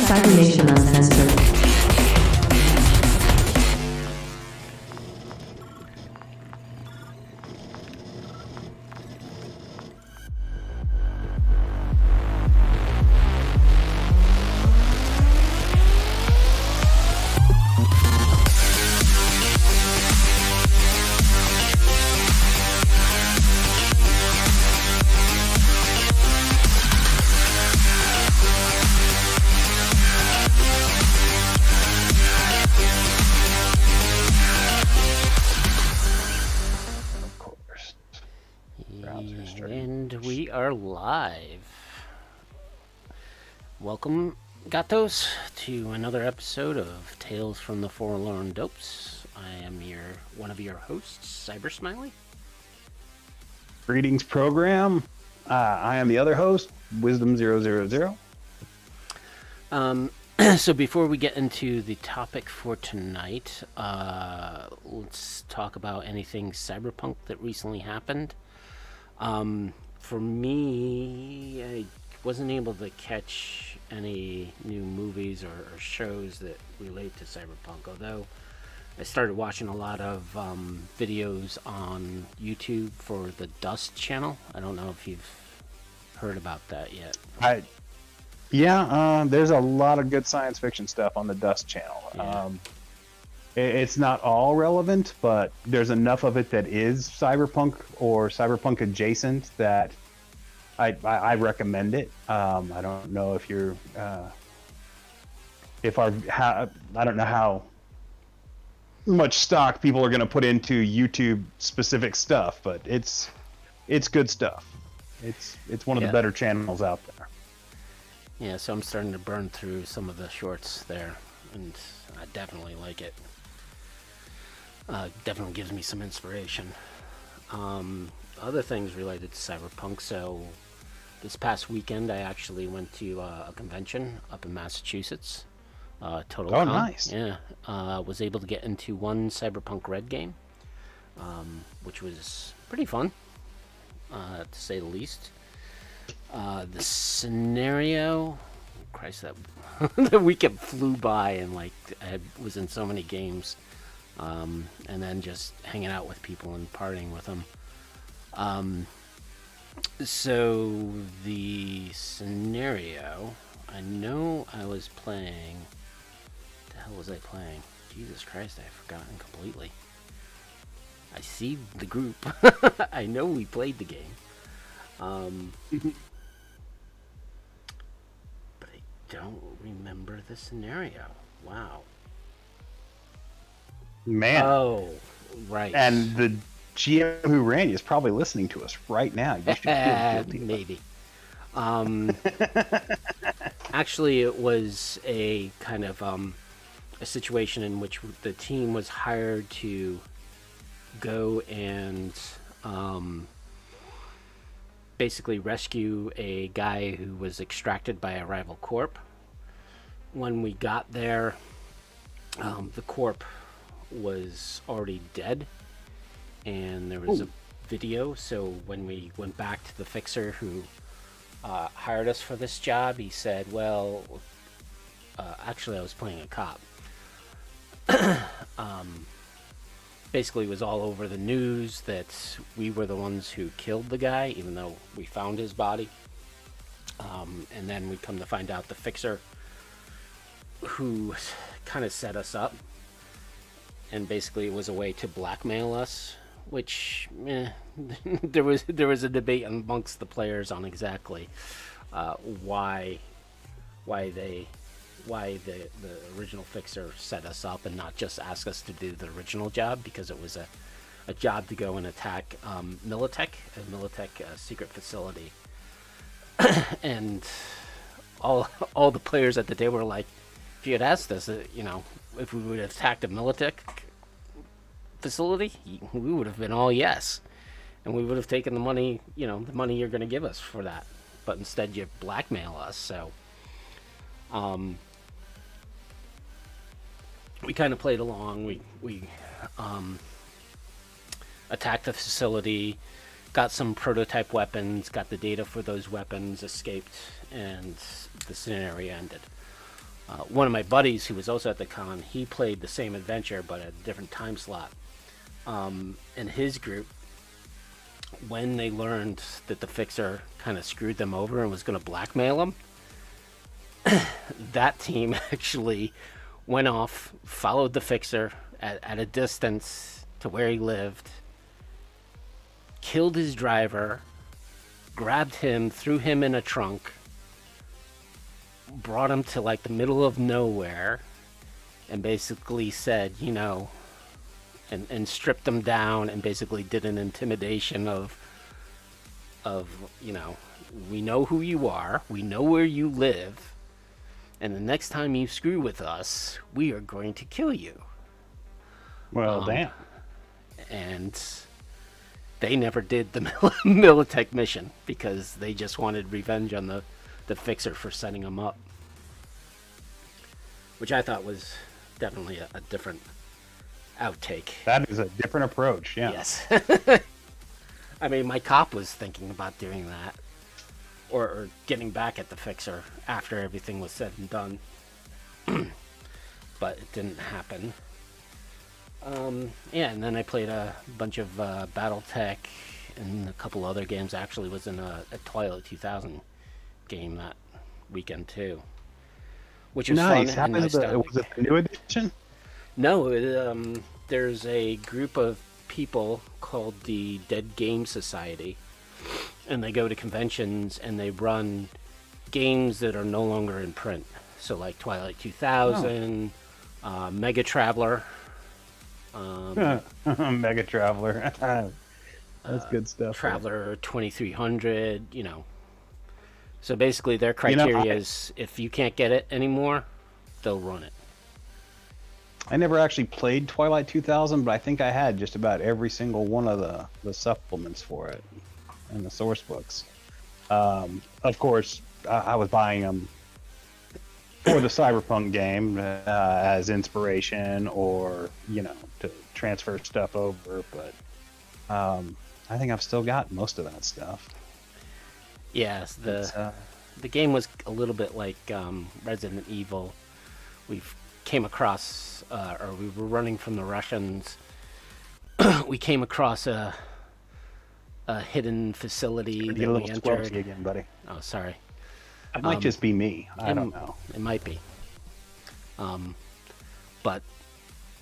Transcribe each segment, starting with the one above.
Cybernation Uncensored. And we are live. Welcome, gatos, to another episode of Tales from the Forlorn Dopes. I am one of your hosts, Cybersmily. Greetings, program. I am the other host, Wisdom000. So before we get into the topic for tonight, let's talk about anything Cyberpunk that recently happened. For me, I wasn't able to catch any new movies or shows that relate to Cyberpunk, although I started watching a lot of videos on YouTube for the Dust channel. I don't know if you've heard about that yet. There's a lot of good science fiction stuff on the Dust channel. Yeah. It's not all relevant, but there's enough of it that is cyberpunk or cyberpunk adjacent that I recommend it. I don't know if you're I don't know how much stock people are going to put into YouTube specific stuff, but it's good stuff. It's one of the better channels out there. Yeah, so I'm starting to burn through some of the shorts there, and I definitely like it. Definitely gives me some inspiration. Other things related to Cyberpunk. So this past weekend, I actually went to a convention up in Massachusetts. Total. Oh, nice. Yeah. Was able to get into one Cyberpunk Red game, which was pretty fun, to say the least. The scenario, Christ, that the weekend flew by, and like I was in so many games. And then just hanging out with people and partying with them. So the scenario, I know I was playing. What the hell was I playing? Jesus Christ, I've forgotten completely. I see the group. I know we played the game. But I don't remember the scenario. Wow. Man. Oh, right. And the GM who ran you is probably listening to us right now. You should feel guilty. Maybe. Actually, it was a kind of a situation in which the team was hired to go and basically rescue a guy who was extracted by a rival corp. When we got there, the corp was already dead, and there was a video. So when we went back to the fixer who hired us for this job, he said, well, actually I was playing a cop. Basically it was all over the news that we were the ones who killed the guy, even though we found his body. And then we come to find out the fixer who kind of set us up, and basically it was a way to blackmail us, which there was a debate amongst the players on exactly why the original fixer set us up and not just ask us to do the original job, because it was a job to go and attack Militech, a Militech secret facility. And all the players at the day were like, if you had asked us, if we would have attacked a Militech facility, we would have been all yes, and we would have taken the money, the money you're going to give us for that. But instead, you blackmail us. So, we kind of played along. We attacked the facility, got some prototype weapons, got the data for those weapons, escaped, and the scenario ended. One of my buddies who was also at the con, he played the same adventure but at a different time slot. And his group, when they learned that the fixer kind of screwed them over and was going to blackmail them, that team actually went off, followed the fixer at a distance to where he lived, killed his driver, grabbed him, threw him in a trunk, brought him to like the middle of nowhere, and basically said, you know, and stripped him down and basically did an intimidation of, you know, we know who you are, we know where you live, and the next time you screw with us, we are going to kill you. Well, damn. And they never did the Militech mission because they just wanted revenge on the fixer for setting them up. Which I thought was definitely a different outtake. That is a different approach, yeah. Yes. I mean, my cop was thinking about doing that. Or getting back at the fixer after everything was said and done. But it didn't happen. Yeah, and then I played a bunch of Battletech and a couple other games. I actually was in a Twilight 2000 game that weekend too, which was nice. fun. Was it the new edition? No, there's a group of people called the Dead Game Society, and they go to conventions and they run games that are no longer in print. So like Twilight 2000, Mega Traveler. Mega Traveler. That's good stuff. Traveler 2300, you know. So basically their criteria is if you can't get it anymore, they'll run it. I never actually played Twilight 2000, but I think I had just about every single one of the supplements for it and the source books. Of course, I was buying them for the Cyberpunk game as inspiration or, you know, to transfer stuff over, but I think I've still got most of that stuff. Yes, the game was a little bit like Resident Evil. We came across, or we were running from the Russians. We came across a hidden facility that we entered. Again, buddy. Oh, sorry. It might just be me. I don't know. It might be. But,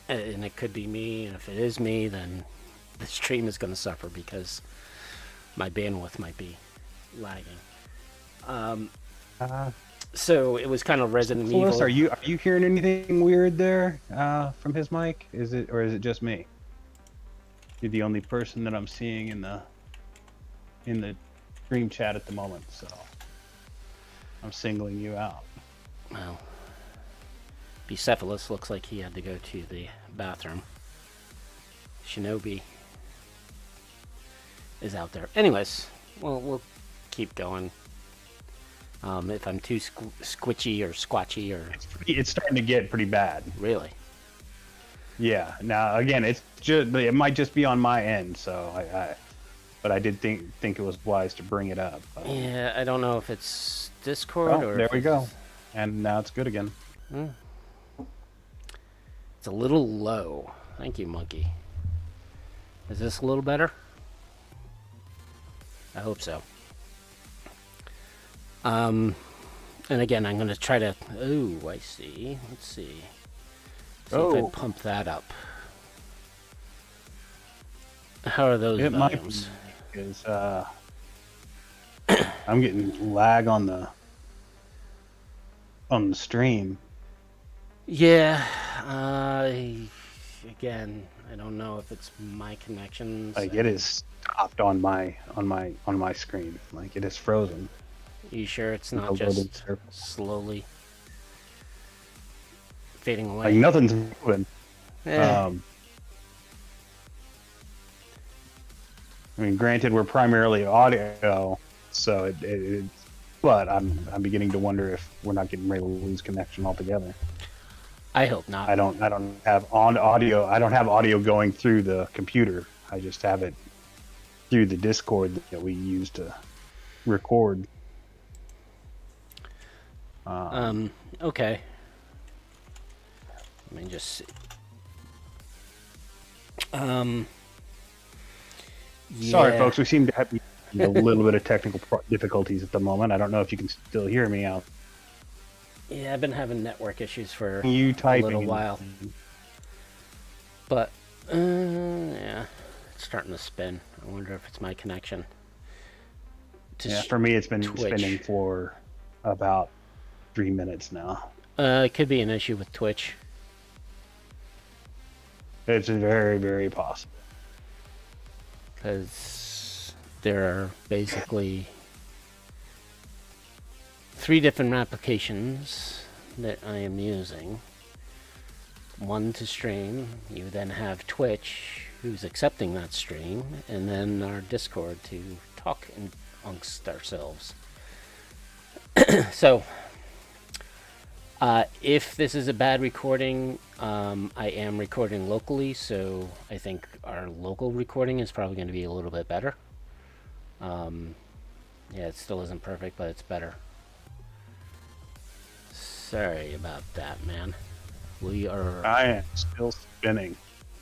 and it could be me, and if it is me, then the stream is going to suffer because my bandwidth might be lagging. So it was kind of Resident Evil. Are you hearing anything weird there from his mic? Is it just me? You're the only person that I'm seeing in the stream chat at the moment, so I'm singling you out. Well, Bucephalus looks like he had to go to the bathroom. Shinobi is out there. Anyways, well, we'll keep going. If I'm too squitchy or squatchy or... It's starting to get pretty bad. Really? Yeah. Now, again, it might just be on my end, so but I did think it was wise to bring it up. Yeah, I don't know if it's Discord or... There we go. And now it's good again. It's a little low. Thank you, Monkey. Is this a little better? I hope so. And again, I'm going to try to... Oh, I see. Let's see. See if I pump that up. How are those volumes? Because I'm getting lag on the stream. Yeah. Again, I don't know if it's my connections. Like it is stopped on my screen. Like it is frozen. You sure it's not just slowly fading away? Like nothing's moving. I mean, granted, we're primarily audio, so but I'm beginning to wonder if we're not getting ready to lose connection altogether. I hope not. I don't have audio. I don't have audio going through the computer. I just have it through the Discord that we use to record. Okay. Let me just see. Sorry, Yeah. folks. We seem to have a little bit of technical difficulties at the moment. I don't know if you can still hear me out. Yeah, I've been having network issues for You a typing little while. But, yeah, it's starting to spin. I wonder if it's my connection. Yeah, for me, it's been Twitch. spinning for about 3 minutes now. It could be an issue with Twitch. It's very, very possible. Because there are basically 3 different applications that I am using. One to stream, you then have Twitch, who's accepting that stream, and then our Discord to talk amongst ourselves. So, if this is a bad recording, I am recording locally, so I think our local recording is probably going to be a little bit better. Yeah, it still isn't perfect, but it's better. Sorry about that, man. We are... I am still spinning.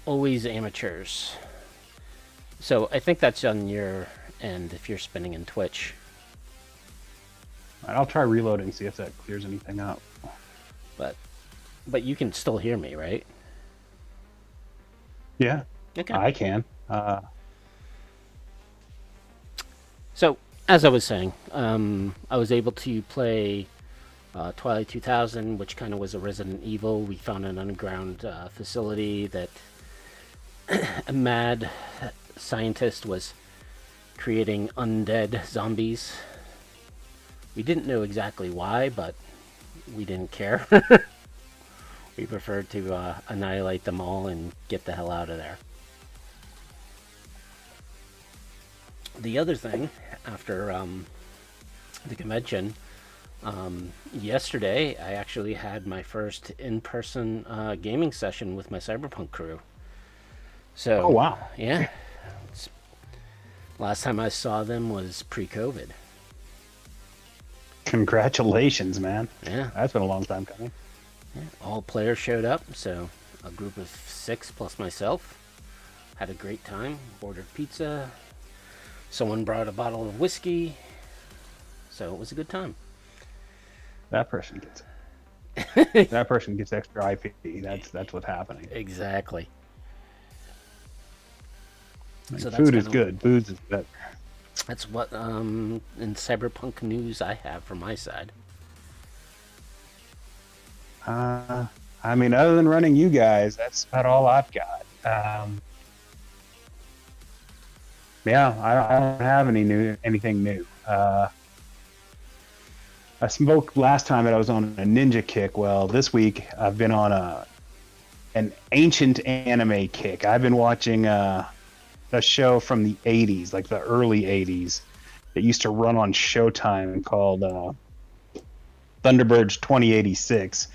Always amateurs. So I think that's on your end if you're spinning in Twitch. I'll try reloading, see if that clears anything up. But you can still hear me, right? Yeah, Okay. I can. So, as I was saying, I was able to play Twilight 2000, which kind of was a Resident Evil. We found an underground facility that a mad scientist was creating undead zombies. We didn't know exactly why, but we didn't care. We preferred to annihilate them all and get the hell out of there. The other thing, after the convention, yesterday I actually had my first in-person gaming session with my Cyberpunk crew. So, Oh, wow. Yeah. Last time I saw them was pre-COVID. Congratulations, man. Yeah. That's been a long time coming. Yeah, all players showed up, so a group of 6 plus myself had a great time. Ordered pizza. Someone brought a bottle of whiskey. So it was a good time. That person gets that person gets extra IP. That's what's happening. Exactly. Like, So that's food is kinda- good. Booze is better. That's what in Cyberpunk news I have from my side. I mean, other than running you guys, that's about all I've got. Yeah, I don't have anything new. I spoke last time that I was on a ninja kick. Well, this week I've been on an ancient anime kick. I've been watching a show from the 80s, like the early 80s, that used to run on Showtime called Thunderbirds 2086,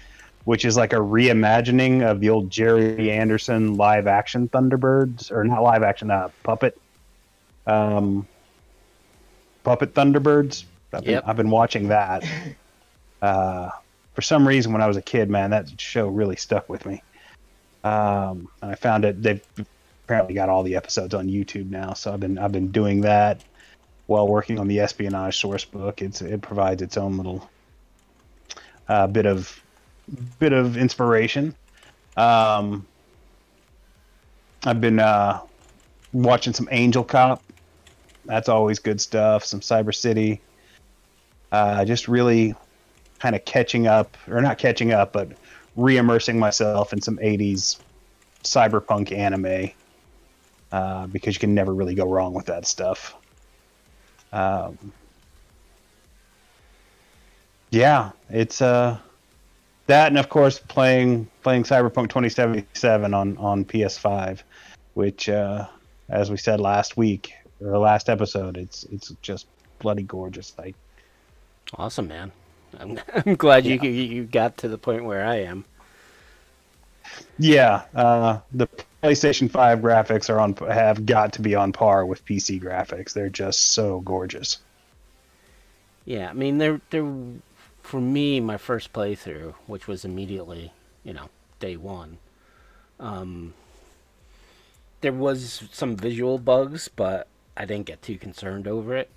which is like a reimagining of the old Jerry Anderson live action Thunderbirds, or not live action, puppet Thunderbirds. I've been watching that. For some reason, when I was a kid, man, that show really stuck with me. And I found it. They've apparently got all the episodes on YouTube now, so I've been doing that while working on the espionage source book. It provides its own little bit of inspiration. I've been watching some Angel Cop. That's always good stuff. Some Cyber City. Just really kind of catching up, or not catching up, but re-immersing myself in some 80s cyberpunk anime, because you can never really go wrong with that stuff. Yeah, it's that, and of course playing Cyberpunk 2077 on PS5, which, as we said last week or last episode, it's just bloody gorgeous. Awesome, man. I'm glad you got to the point where I am. Yeah, the PlayStation 5 graphics have got to be on par with PC graphics. They're just so gorgeous. Yeah, I mean, they're for me, my first playthrough, which was immediately, day one. There was some visual bugs, but I didn't get too concerned over it.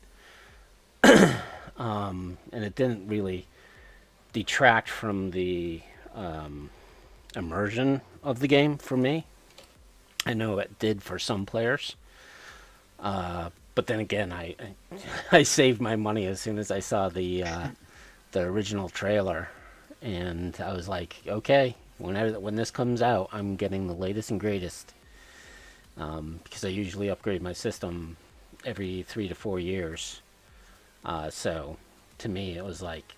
And it didn't really detract from the immersion of the game for me. I know it did for some players. But then again, I saved my money as soon as I saw the original trailer, and I was like, okay, when this comes out, I'm getting the latest and greatest, because I usually upgrade my system every 3 to 4 years. So to me, it was like,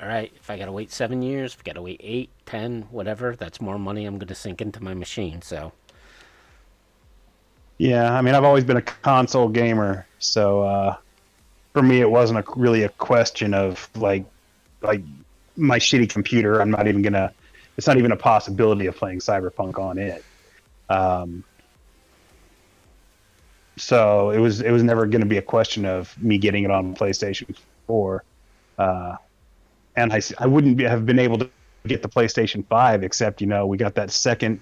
all right, if I gotta wait 7 years, if I gotta wait 8, 10, whatever, that's more money I'm gonna sink into my machine. So. Yeah, I mean, I've always been a console gamer, so for me, it wasn't really a question of like my shitty computer. I'm not even gonna. It's not even a possibility of playing Cyberpunk on it. So it was never going to be a question of me getting it on PlayStation 4, and I wouldn't have been able to get the PlayStation 5 except we got that second.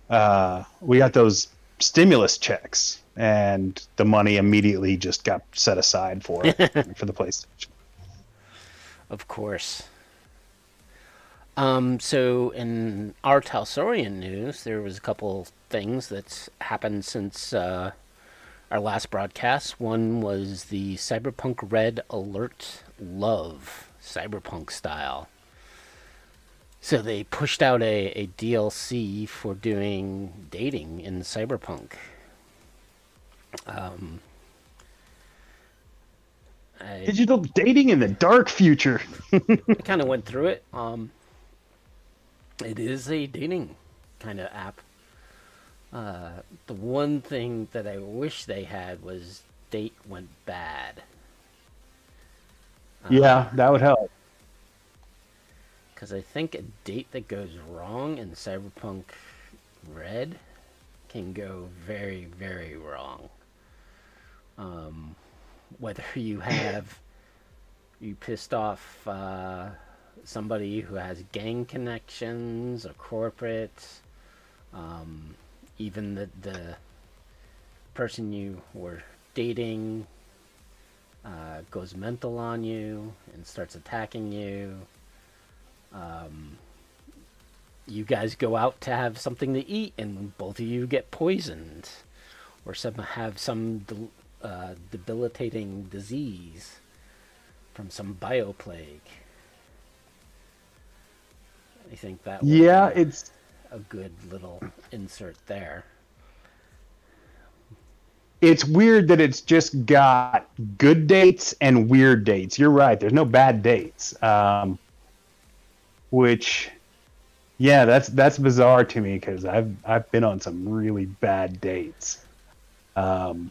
We got those stimulus checks, and the money immediately just got set aside for for the PlayStation. Of course. So in our Talsorian news, there was a couple things that's happened since our last broadcast. One was the Cyberpunk Red Alert Love, Cyberpunk style. So they pushed out a DLC for doing dating in Cyberpunk. Digital dating in the dark future. I kind of went through it. It is a dating kind of app. The one thing that I wish they had was date went bad. Yeah, that would help. Because I think a date that goes wrong in Cyberpunk Red can go very, very wrong. Whether you pissed off somebody who has gang connections, a corporate, even the person you were dating goes mental on you and starts attacking you. You guys go out to have something to eat and both of you get poisoned, or have some debilitating disease from some bioplague. I think that it's a good little insert there. It's weird that it's just got good dates and weird dates. You're right. There's no bad dates. Which, yeah, that's bizarre to me because I've been on some really bad dates, and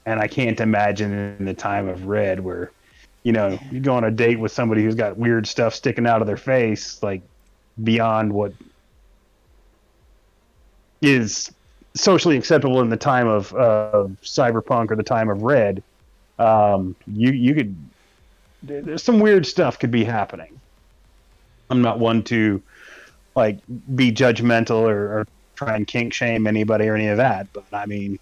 I can't imagine in the time of Red where, you go on a date with somebody who's got weird stuff sticking out of their face, like beyond what is socially acceptable in the time of Cyberpunk or the time of Red. You could. There's some weird stuff could be happening. I'm not one to be judgmental or try and kink shame anybody or any of that, but I mean,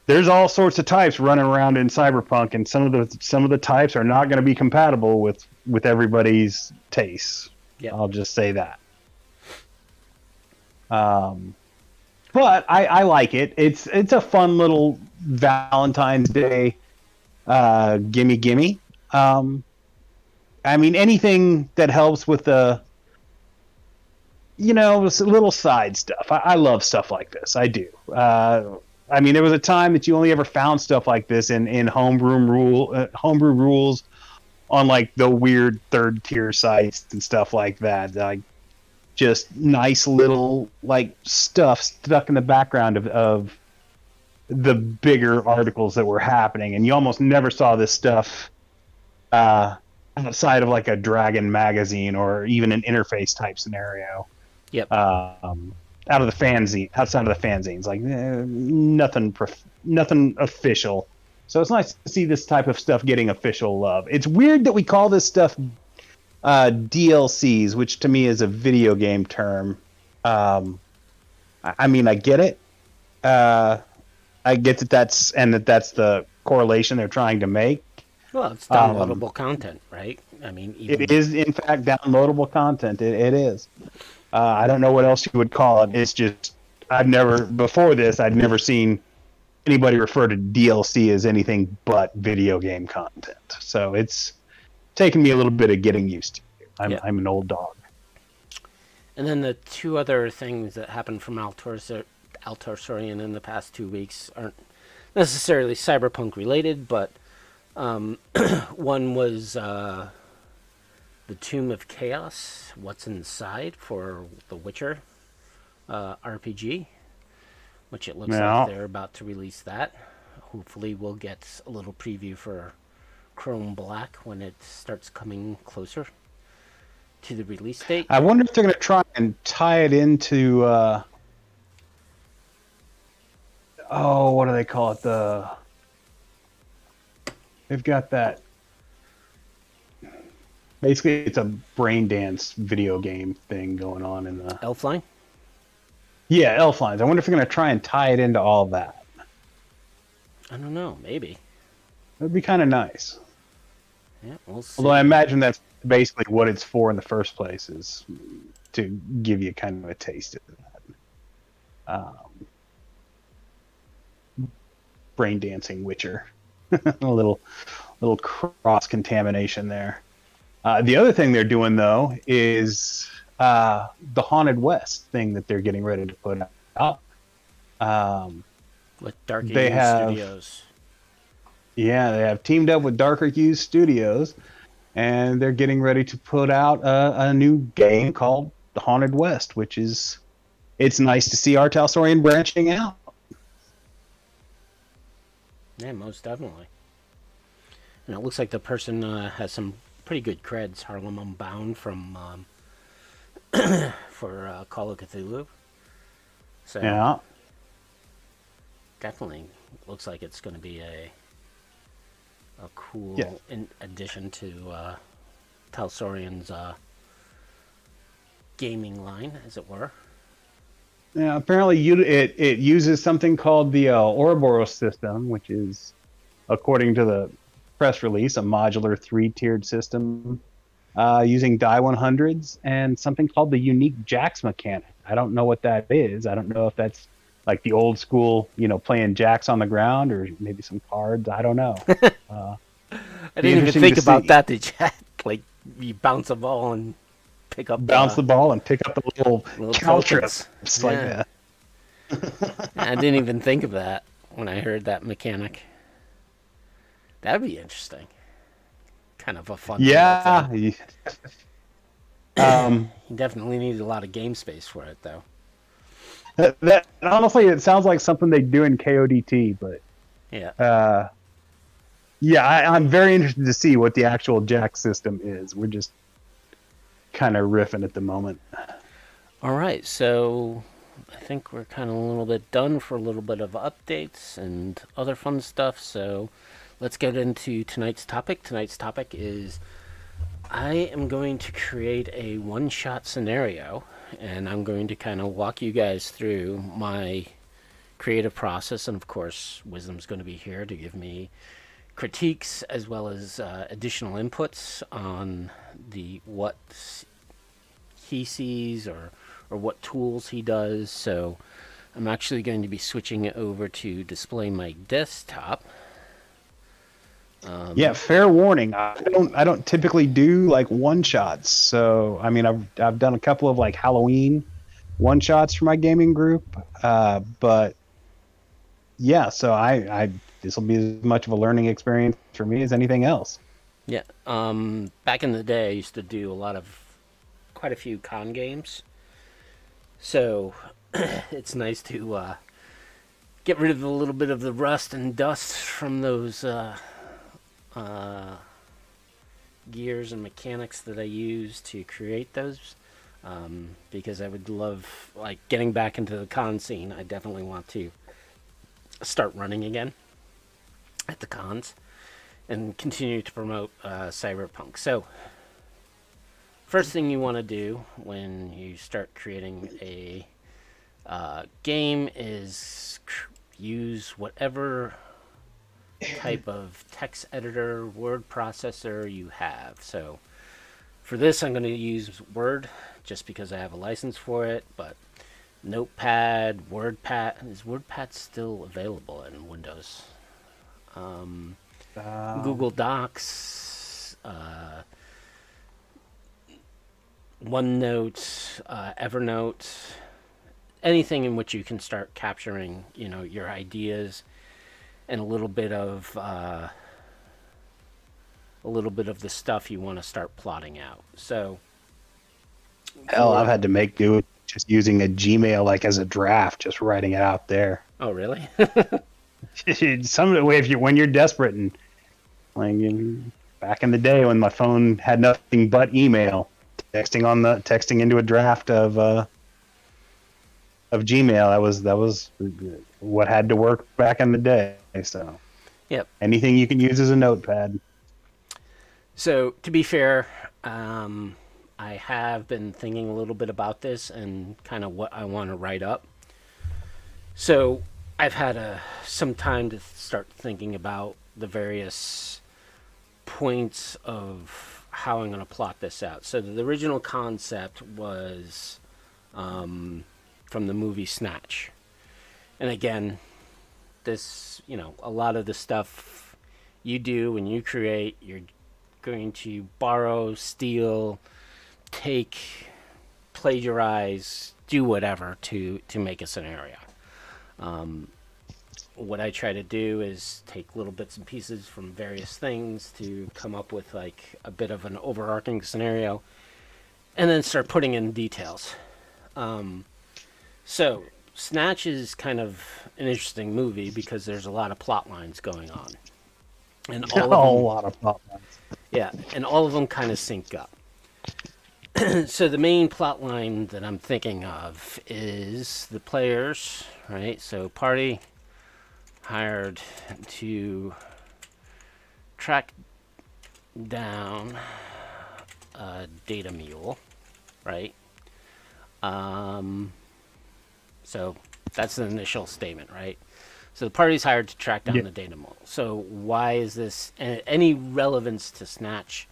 there's all sorts of types running around in Cyberpunk, and some of the types are not going to be compatible with everybody's tastes. Yep. I'll just say that. But I like it. It's a fun little Valentine's Day gimme. I mean, anything that helps with the little side stuff. I love stuff like this. I do. I mean, there was a time that you only ever found stuff like this in homebrew rules on the weird third tier sites and stuff like that. Just nice little stuff stuck in the background of the bigger articles that were happening, and you almost never saw this stuff outside of a Dragon magazine or even an interface type scenario. Yep. Outside of the fanzines, nothing official. So it's nice to see this type of stuff getting official love. It's weird that we call this stuff DLCs, which to me is a video game term. I mean, I get it. I get that that's the correlation they're trying to make. Well, it's downloadable content, right? I mean, it is in fact downloadable content. It is. I don't know what else you would call it. It's just I'd never seen anybody refer to DLC as anything but video game content. So it's taken me a little bit of getting used to. I'm an old dog. And then the two other things that happened from Altorsorian in the past 2 weeks aren't necessarily Cyberpunk related, but one was the Tomb of Chaos, What's Inside for the Witcher RPG, which it looks like they're about to release that. Hopefully we'll get a little preview for Chrome Black when it starts coming closer to the release date. I wonder if they're going to try and tie it into what do they call it? They've got that. Basically, it's a brain dance video game thing going on in the Elfline? Yeah, Elflines. I wonder if they're going to try and tie it into all that. I don't know. Maybe. That'd be kind of nice. Yeah, we'll see. Although I imagine that's basically what it's for in the first place, is to give you kind of a taste of that. Brain dancing Witcher. a little cross contamination there. The other thing they're doing though is the Haunted West thing that they're getting ready to put out. With Dark Age Studios. Yeah, they have teamed up with Darker Hughes Studios, and they're getting ready to put out a new game called The Haunted West, which is, it's nice to see Altorsorian branching out. Yeah, most definitely. And it looks like the person has some pretty good creds. Harlem Unbound from for Call of Cthulhu. So yeah, definitely looks like it's going to be a cool addition to Talsorian's gaming line, as it were. Yeah, apparently it uses something called the Ouroboros system, which is, according to the press release, a modular 3-tiered system using die 100s and something called the unique jacks mechanic. I don't know what that is. I don't know if that's like the old school, playing jacks on the ground, or maybe some cards. I don't know. I didn't even think about that. Did you like you bounce a ball and pick up the ball and pick up the little caltrips like that? I didn't even think of that when I heard that mechanic. That'd be interesting. Kind of a fun. Yeah. You definitely need a lot of game space for it, though. That honestly, it sounds like something they do in KODT, but yeah. I'm very interested to see what the actual jack system is. We're just kind of riffing at the moment. All right, so I think we're kind of a little bit done for a little bit of updates and other fun stuff. So let's get into tonight's topic. Tonight's topic is I am going to create a one-shot scenario, and I'm going to kind of walk you guys through my creative process. And of course, Wisdom's going to be here to give me critiques as well as additional inputs on what he sees or what tools he does. So I'm actually going to be switching it over to display my desktop. Fair warning. I don't typically do like one shots. So I mean, I've done a couple of like Halloween one shots for my gaming group, but yeah. So I this will be as much of a learning experience for me as anything else. Yeah. Back in the day, I used to do quite a few con games. So it's nice to get rid of a little bit of the rust and dust from those gears and mechanics that I use to create those, because I would love, like, getting back into the con scene. I definitely want to start running again at the cons and continue to promote Cyberpunk. So first thing you want to do when you start creating a game is use whatever type of text editor, word processor you have. So for this, I'm going to use Word just because I have a license for it, but Notepad, WordPad, is WordPad still available in Windows? Google Docs, OneNote, Evernote, anything in which you can start capturing, your ideas and a little bit of the stuff you want to start plotting out. So, hell, I've had to make do with just using a Gmail like as a draft, just writing it out there. Oh, really? Some of the way, when you're desperate, and like back in the day when my phone had nothing but email, texting into a draft of Gmail, that was what had to work back in the day. So, yep. Anything you can use as a notepad. So, to be fair, I have been thinking a little bit about this and kind of what I want to write up. So, I've had some time to start thinking about the various points of how I'm going to plot this out. So, the original concept was from the movie Snatch. And again, this, a lot of the stuff you do when you create, you're going to borrow, steal, take, plagiarize, do whatever to make a scenario. What I try to do is take little bits and pieces from various things to come up with like a bit of an overarching scenario, and then start putting in details. So Snatch is kind of an interesting movie because there's a lot of plot lines going on, and a lot of plot lines. Yeah, and all of them kind of sync up. So the main plot line that I'm thinking of is the players, right? So party hired to track down a data mule, right? So that's the initial statement, right? So the party's hired to track down the data mule. So why is this any relevance to Snatch?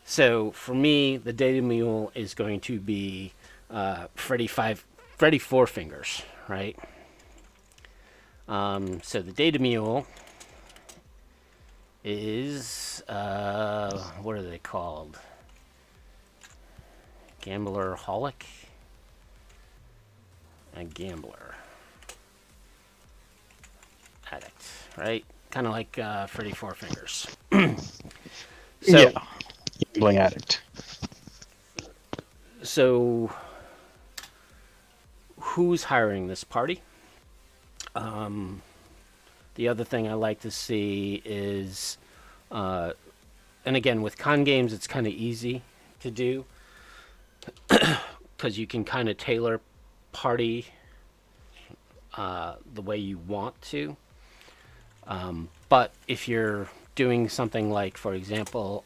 So for me, the data mule is going to be Freddy Four Fingers, right? So the data mule is what are they called? Gambler-holic? A gambler addict, right? Kind of like Freddy Four Fingers. Yeah, gambling addict. So, who's hiring this party? The other thing I like to see is, and again, with con games, it's kind of easy to do because you can kind of tailor party the way you want to. But if you're doing something like, for example,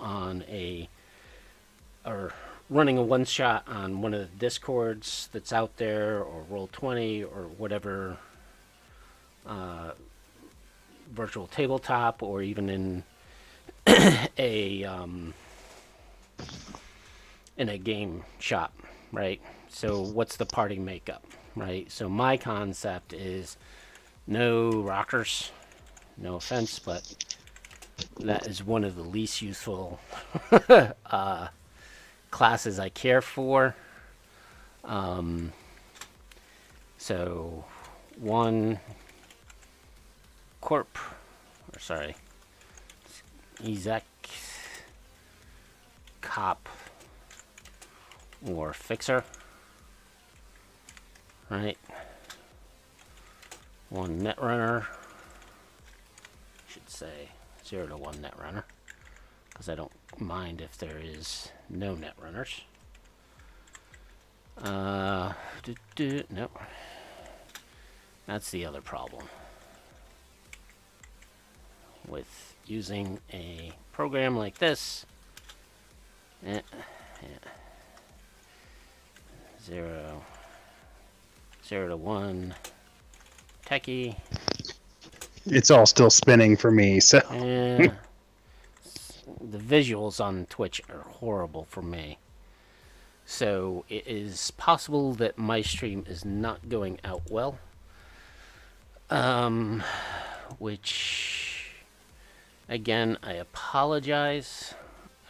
or running a one-shot on one of the discords that's out there, or Roll20, or whatever virtual tabletop, or even in in a game shop, right? So what's the party makeup, right? So my concept is no rockers. No offense, but that is one of the least useful classes I care for. So one corp, or sorry, exec, cop, or fixer, right? One netrunner. Should say 0 to 1 netrunner, because I don't mind if there is no netrunners. No, that's the other problem with using a program like this. 0 to 1 techie. It's all still spinning for me, so. The visuals on Twitch are horrible for me. So it is possible that my stream is not going out well. Which, again, I apologize.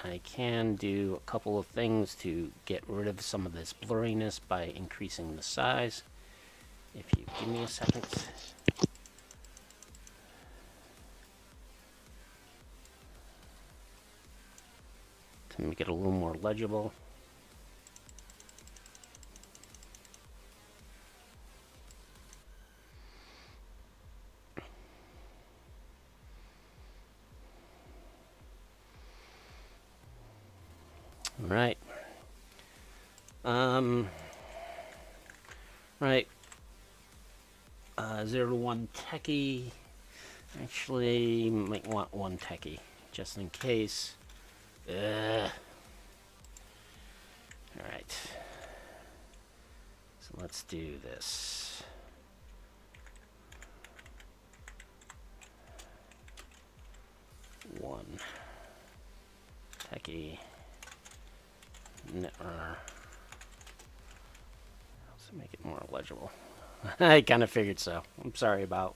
I can do a couple of things to get rid of some of this blurriness by increasing the size. If you give me a second. To make it a little more legible. Right. Right. 0 to 1 techie. Actually, might want 1 techie, just in case. Alright. So let's do this. One techie. So make it more legible. I kind of figured so. I'm sorry about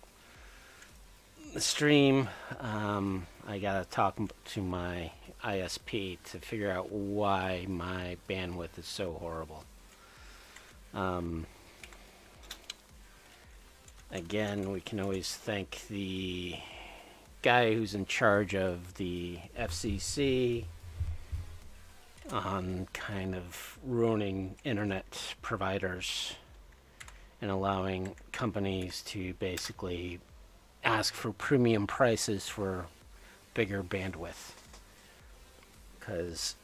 the stream. I gotta talk to my ISP to figure out why my bandwidth is so horrible. Again, we can always thank the guy who's in charge of the FCC on kind of ruining internet providers and allowing companies to basically ask for premium prices for bigger bandwidth. Because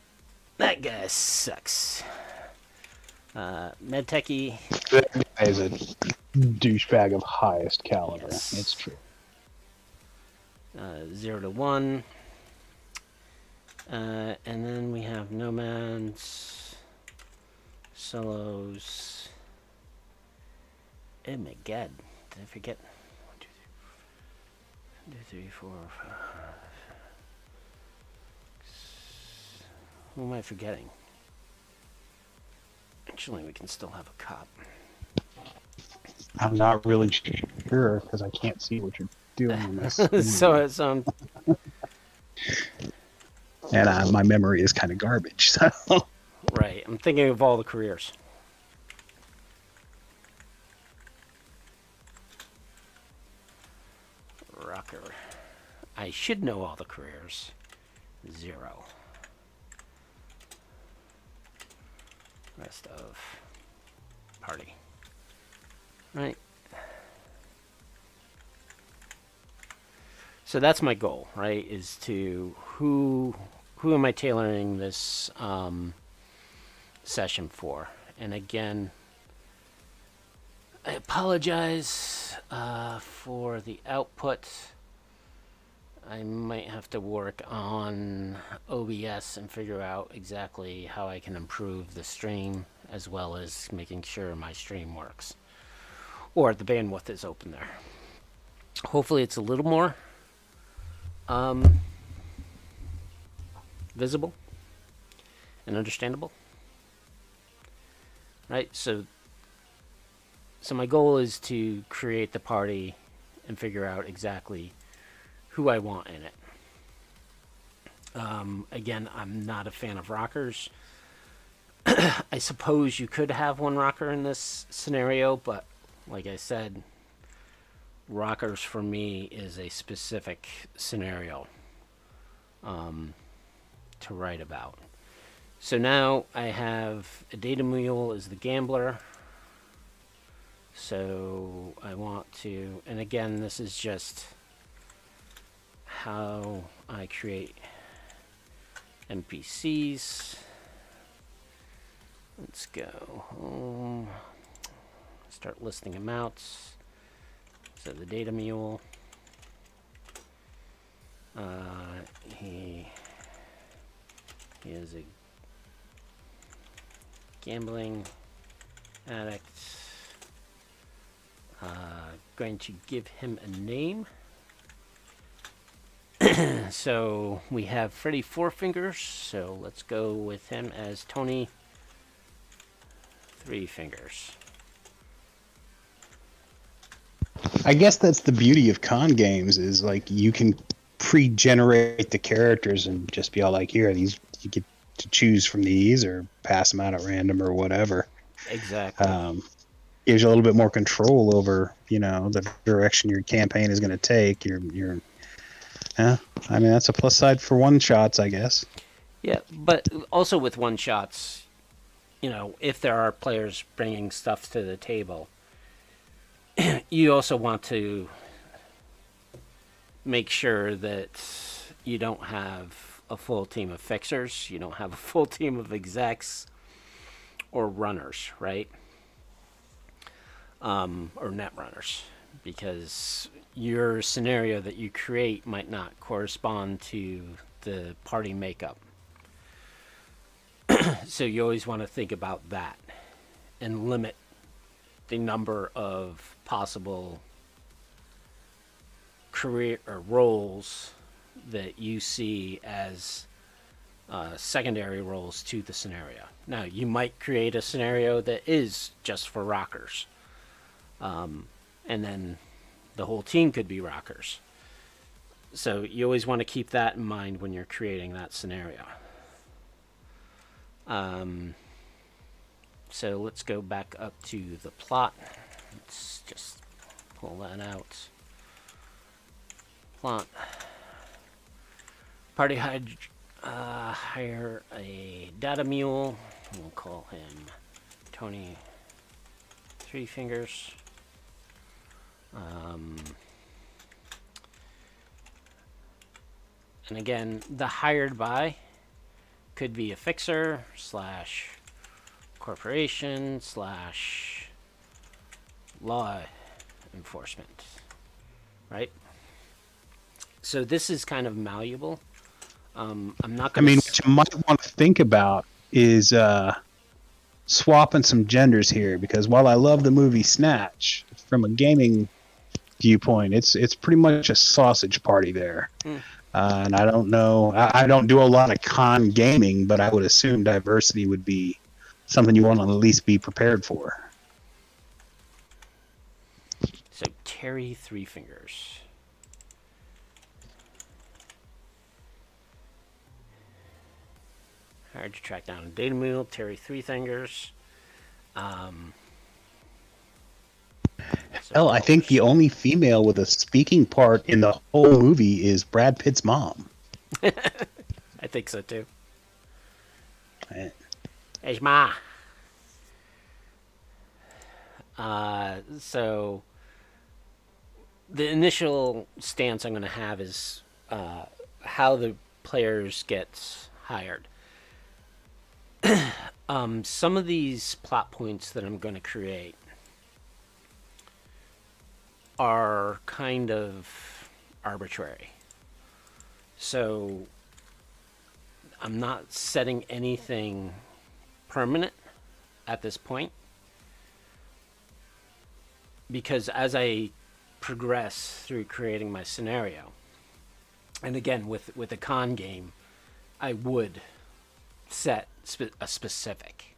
that guy sucks. MedTechie. That guy is a douchebag of highest caliber. Yes. It's true. 0 to 1. And then we have nomads, solos. Oh my god, did I forget? 1, 2, 3, 4, 5. Who am I forgetting? Actually, we can still have a cop. I'm not really sure because I can't see what you're doing on this. so And my memory is kind of garbage, so. right, I'm thinking of all the careers. Rocker. I should know all the careers. 0. Rest of party. Right. So that's my goal, right? Is to who am I tailoring this session for? And again, I apologize for the output. I might have to work on OBS and figure out exactly how I can improve the stream, as well as making sure my stream works. Or the bandwidth is open there. Hopefully it's a little more visible and understandable. Right, so my goal is to create the party and figure out exactly who I want in it. Again, I'm not a fan of rockers. I suppose you could have one rocker in this scenario, but like I said, rockers for me is a specific scenario to write about. So now I have a data mule as the gambler. So I want to, and again, this is just how I create NPCs. Let's go home. Start listing them out. So the data mule. He is a gambling Addict. Going to give him a name. So we have Freddy Four Fingers, so let's go with him as Tony Three Fingers. I guess that's the beauty of con games, is like you can pre-generate the characters and just be all like, here, these, you get to choose from these or pass them out at random or whatever. Exactly. Gives you a little bit more control over, you know, the direction your campaign is going to take. Yeah, I mean, that's a plus side for one shots, I guess. Yeah, but also with one shots, you know, if there are players bringing stuff to the table, you also want to make sure that you don't have a full team of fixers, you don't have a full team of execs or runners, right? Or net runners, because your scenario that you create might not correspond to the party makeup. So you always want to think about that and limit the number of possible career or roles that you see as secondary roles to the scenario. Now, you might create a scenario that is just for rockers, and then the whole team could be rockers. So you always want to keep that in mind when you're creating that scenario. So let's go back up to the plot. Let's just pull that out. Plot. Party hire a data mule. We'll call him Tony Three Fingers. And again, the hired by could be a fixer slash corporation slash law enforcement, right? So this is kind of malleable. I'm not going to... I mean, what you might want to think about is swapping some genders here, because while I love the movie Snatch, from a gaming viewpoint, it's pretty much a sausage party there. And I don't know, I don't do a lot of con gaming, but I would assume diversity would be something you want to at least be prepared for. So Terry Three Fingers. Hard to track down a data mule, Terry Three Fingers. Hell, I think the only female with a speaking part in the whole movie is Brad Pitt's mom. I think so too. Right. Hey, ma. So the initial stance I'm going to have is how the players get hired. Some of these plot points that I'm going to create are kind of arbitrary. So I'm not setting anything permanent at this point, because as I progress through creating my scenario, and again with a con game, I would set a specific,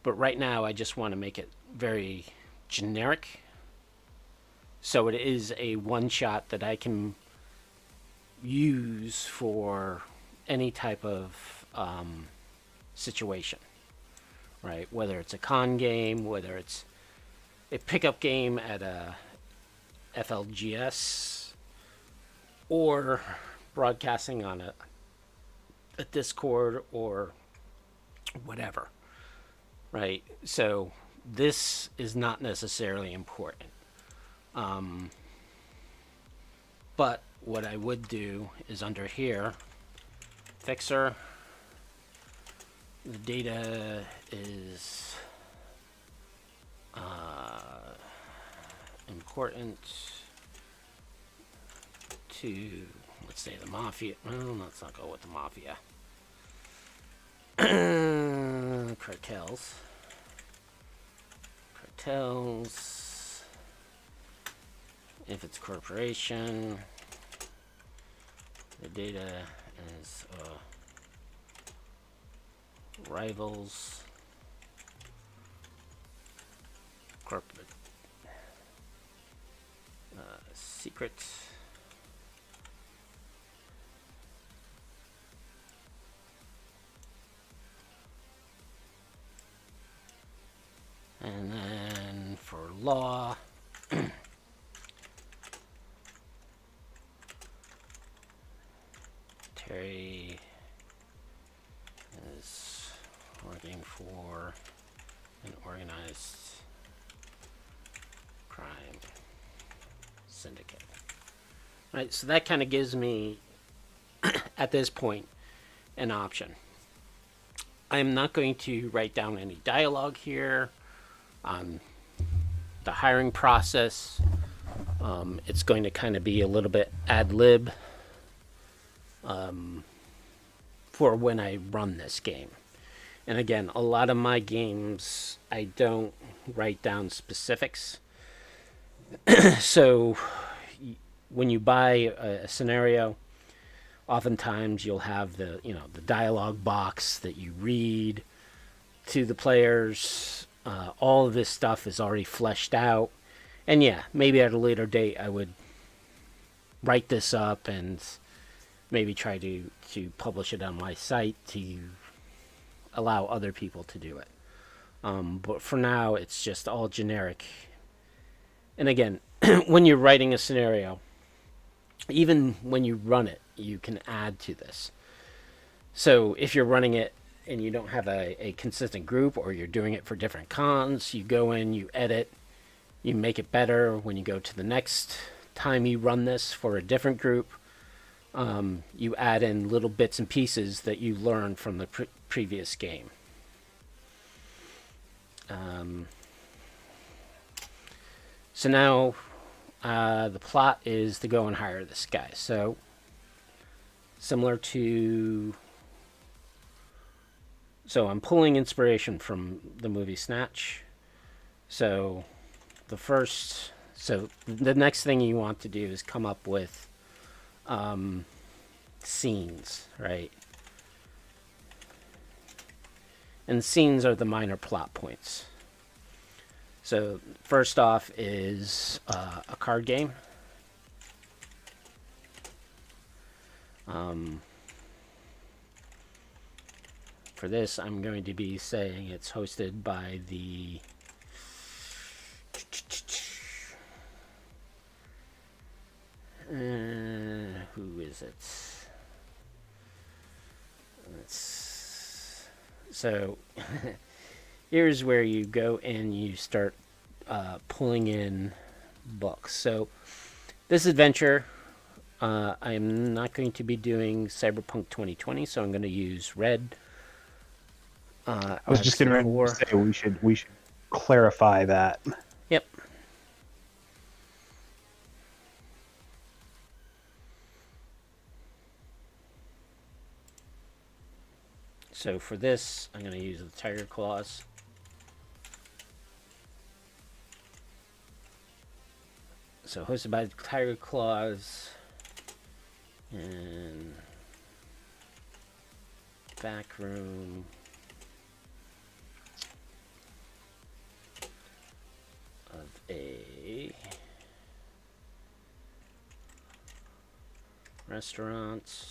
but right now I just want to make it very generic, so it is a one shot that I can use for any type of situation, right? Whether it's a con game, whether it's a pickup game at a FLGS, or broadcasting on a Discord or whatever, right? So this is not necessarily important. But what I would do is under here, fixer, the data is important to, let's say, the mafia. Well, let's not go with the mafia. Cartels. details. If it's corporation, the data is rivals, corporate secret. And then for law, Terry is working for an organized crime syndicate. Right, so that kind of gives me, at this point, an option. I'm not going to write down any dialogue here on the hiring process. It's going to kind of be a little bit ad lib for when I run this game. And again, a lot of my games, I don't write down specifics. So when you buy a scenario, oftentimes you'll have the dialogue box that you read to the players. All of this stuff is already fleshed out. And yeah, maybe at a later date I would write this up and maybe try to publish it on my site to allow other people to do it. But for now, it's just all generic. And again, when you're writing a scenario, even when you run it, you can add to this. So if you're running it and you don't have a consistent group, or you're doing it for different cons, you go in, you edit, you make it better. When you go to the next time you run this for a different group, you add in little bits and pieces that you learned from the previous game. So now the plot is to go and hire this guy. So similar to... So I'm pulling inspiration from the movie Snatch. So the next thing you want to do is come up with scenes, right? And scenes are the minor plot points. So first off is a card game. For this, I'm going to be saying it's hosted by the who is it? So here's where you go and you start pulling in books. So this adventure, I am not going to be doing Cyberpunk 2020, so I'm going to use red. I was just getting ready to say we should clarify that. Yep. So for this, I'm going to use the Tiger Claws. So hosted by the Tiger Claws and back room. Of a restaurant.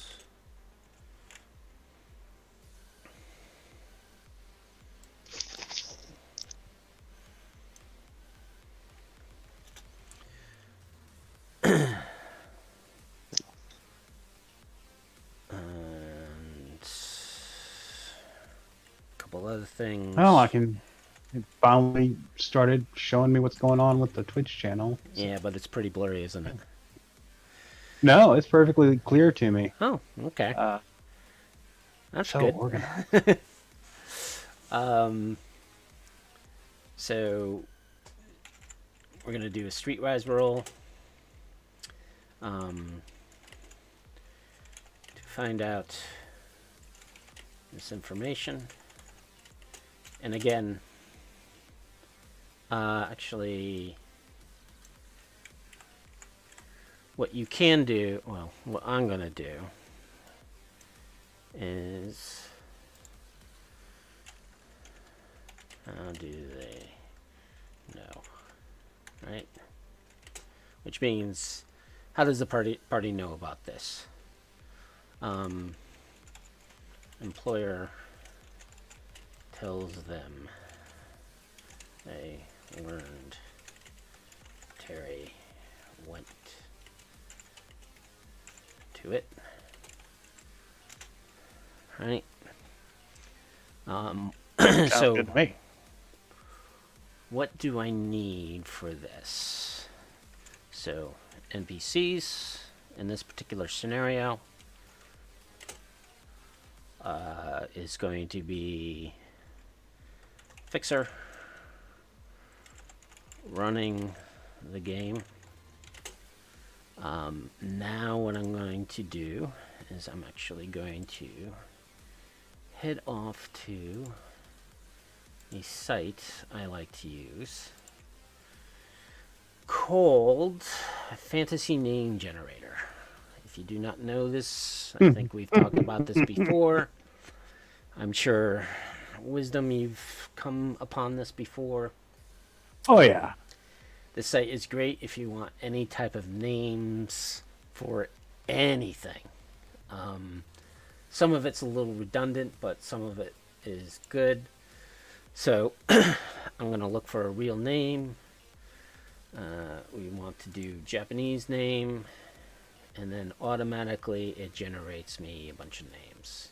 And a couple other things. Oh, it finally started showing me what's going on with the Twitch channel. Yeah, but it's pretty blurry, isn't it? No, it's perfectly clear to me. Oh, okay. That's so good. Organized. So we're gonna do a streetwise roll to find out this information. And again, Actually, what you can do, well, what I'm going to do is, how do they know, right? Which means, how does the party know about this? Employer tells them they learned Terry went to it. Right. So good to me. What do I need for this? So NPCs in this particular scenario is going to be Fixer running the game. Now what I'm going to do is I'm actually going to head off to a site I like to use called Fantasy Name Generator. If you do not know this, I think we've talked about this before. I'm sure, Wisdom, you've come upon this before. Oh, yeah. This site is great if you want any type of names for anything. Some of it's a little redundant, but some of it is good. So I'm going to look for a real name. We want to do Japanese name, and then automatically it generates me a bunch of names.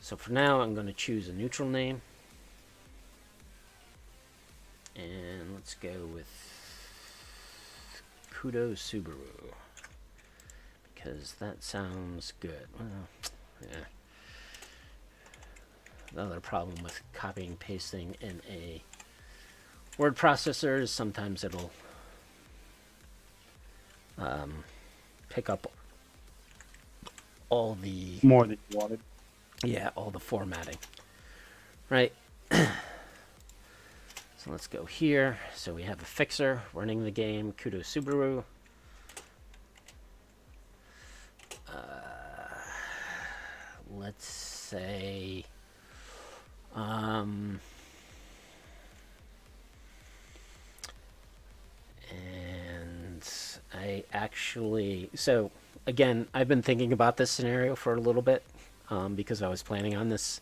So for now, I'm going to choose a neutral name. And let's go with Kudo Subaru, because that sounds good. Well, yeah. Another problem with copying and pasting in a word processor is sometimes it'll pick up all the more than you wanted. Yeah, all the formatting. Right. So let's go here. So we have a Fixer running the game, Kudo Subaru. Let's say and I actually, so again, I've been thinking about this scenario for a little bit because I was planning on this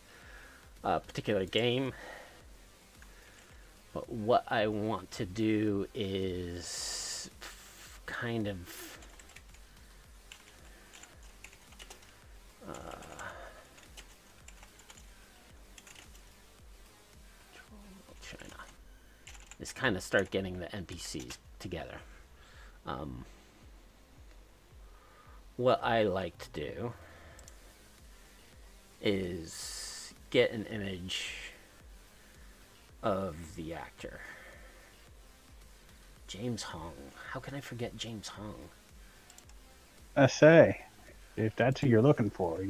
particular game. But what I want to do is kind of China. Is kind of start getting the NPCs together. What I like to do is get an image of the actor. James Hong. How can I forget James Hong? I say, if that's who you're looking for,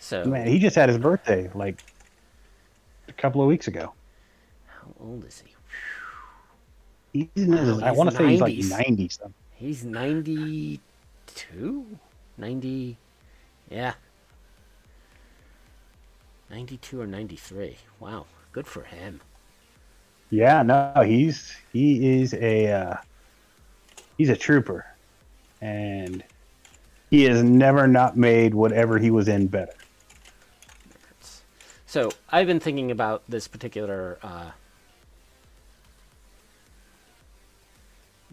So man, he just had his birthday like a couple of weeks ago. How old is he? He's in his, I want to say he's like 90 something. He's 92? 90, yeah. 92 or 93. Wow, good for him. Yeah, no, he is a he's a trooper, and he has never not made whatever he was in better. So I've been thinking about this particular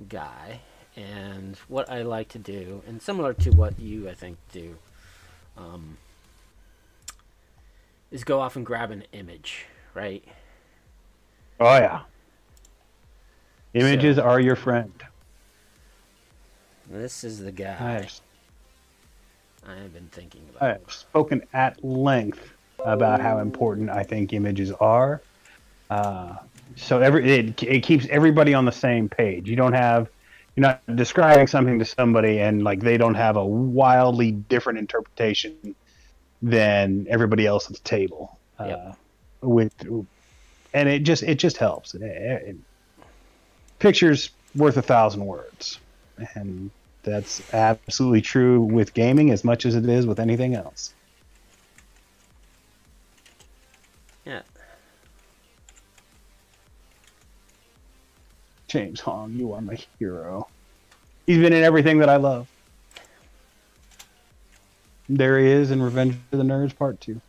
guy, and what I like to do, and similar to what you, I think, do, is go off and grab an image, right? Oh, yeah. Images are your friend. This is the guy I've been thinking about. I have spoken at length about how important I think images are. So it keeps everybody on the same page. You're not describing something to somebody and like they don't have a wildly different interpretation than everybody else at the table. Yep. and it just helps. Pictures worth 1,000 words, and that's absolutely true with gaming as much as it is with anything else. Yeah. James Hong, you are my hero. He's been in everything that I love. There he is in Revenge of the Nerds Part 2.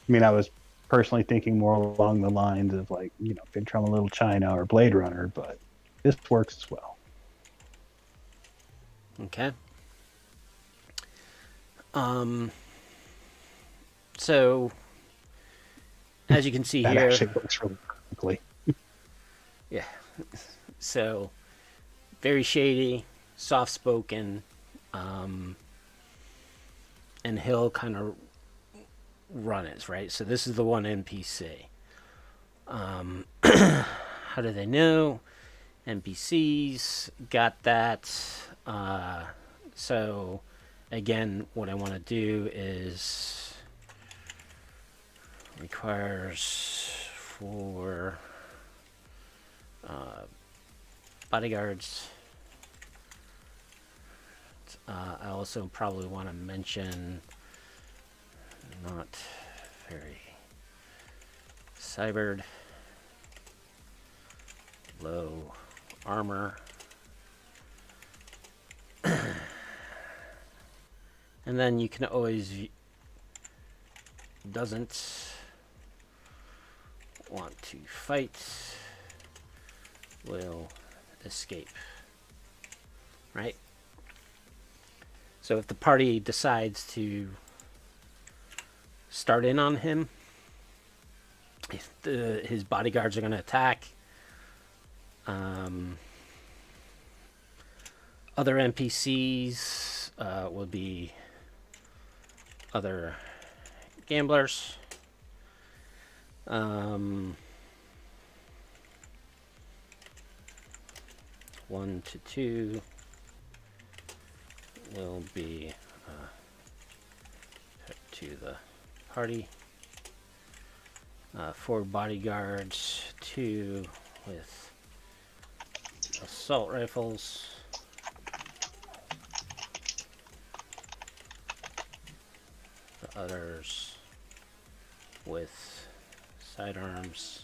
I mean, I was personally thinking more along the lines of, like, you know, Big Trouble in Little China or Blade Runner, but this works as well. Okay. So, as you can see that here, actually works really quickly. yeah. So, very shady, soft-spoken, and he'll kind of run it, right? So this is the one NPC. How do they know? NPCs got that. So again, what I want to do is requires for bodyguards. I also probably want to mention not very cybered, low armor, and then you can always doesn't want to fight, will escape, right? So if the party decides to start in on him, if his bodyguards are going to attack, other NPCs will be other gamblers. 1 to 2 will be to the party. 4 bodyguards, 2 with assault rifles. The others with sidearms.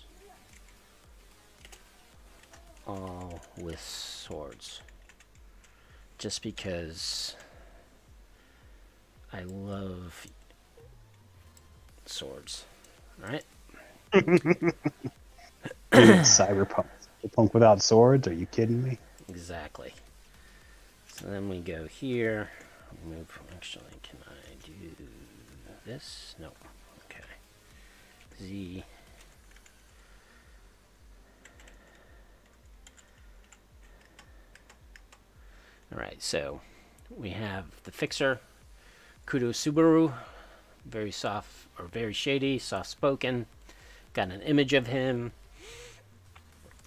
All with swords. Just because I love swords. Alright? Cyberpunk. Cyberpunk without swords? Are you kidding me? Exactly. So then we go here. Move. Actually, can I do this? No. Okay. Z. Alright, so we have the fixer, Kudo Subaru, very soft, or very shady, soft-spoken. Got an image of him.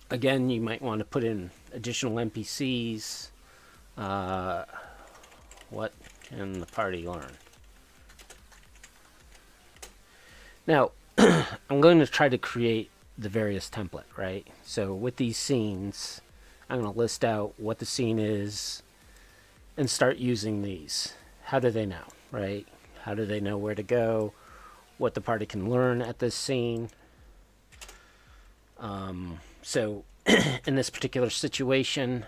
Again, you might want to put in additional NPCs. What can the party learn? Now, I'm going to try to create the various template, right? So with these scenes, I'm going to list out what the scene is and start using these. How do they know, right? How do they know where to go? What the party can learn at this scene? So in this particular situation,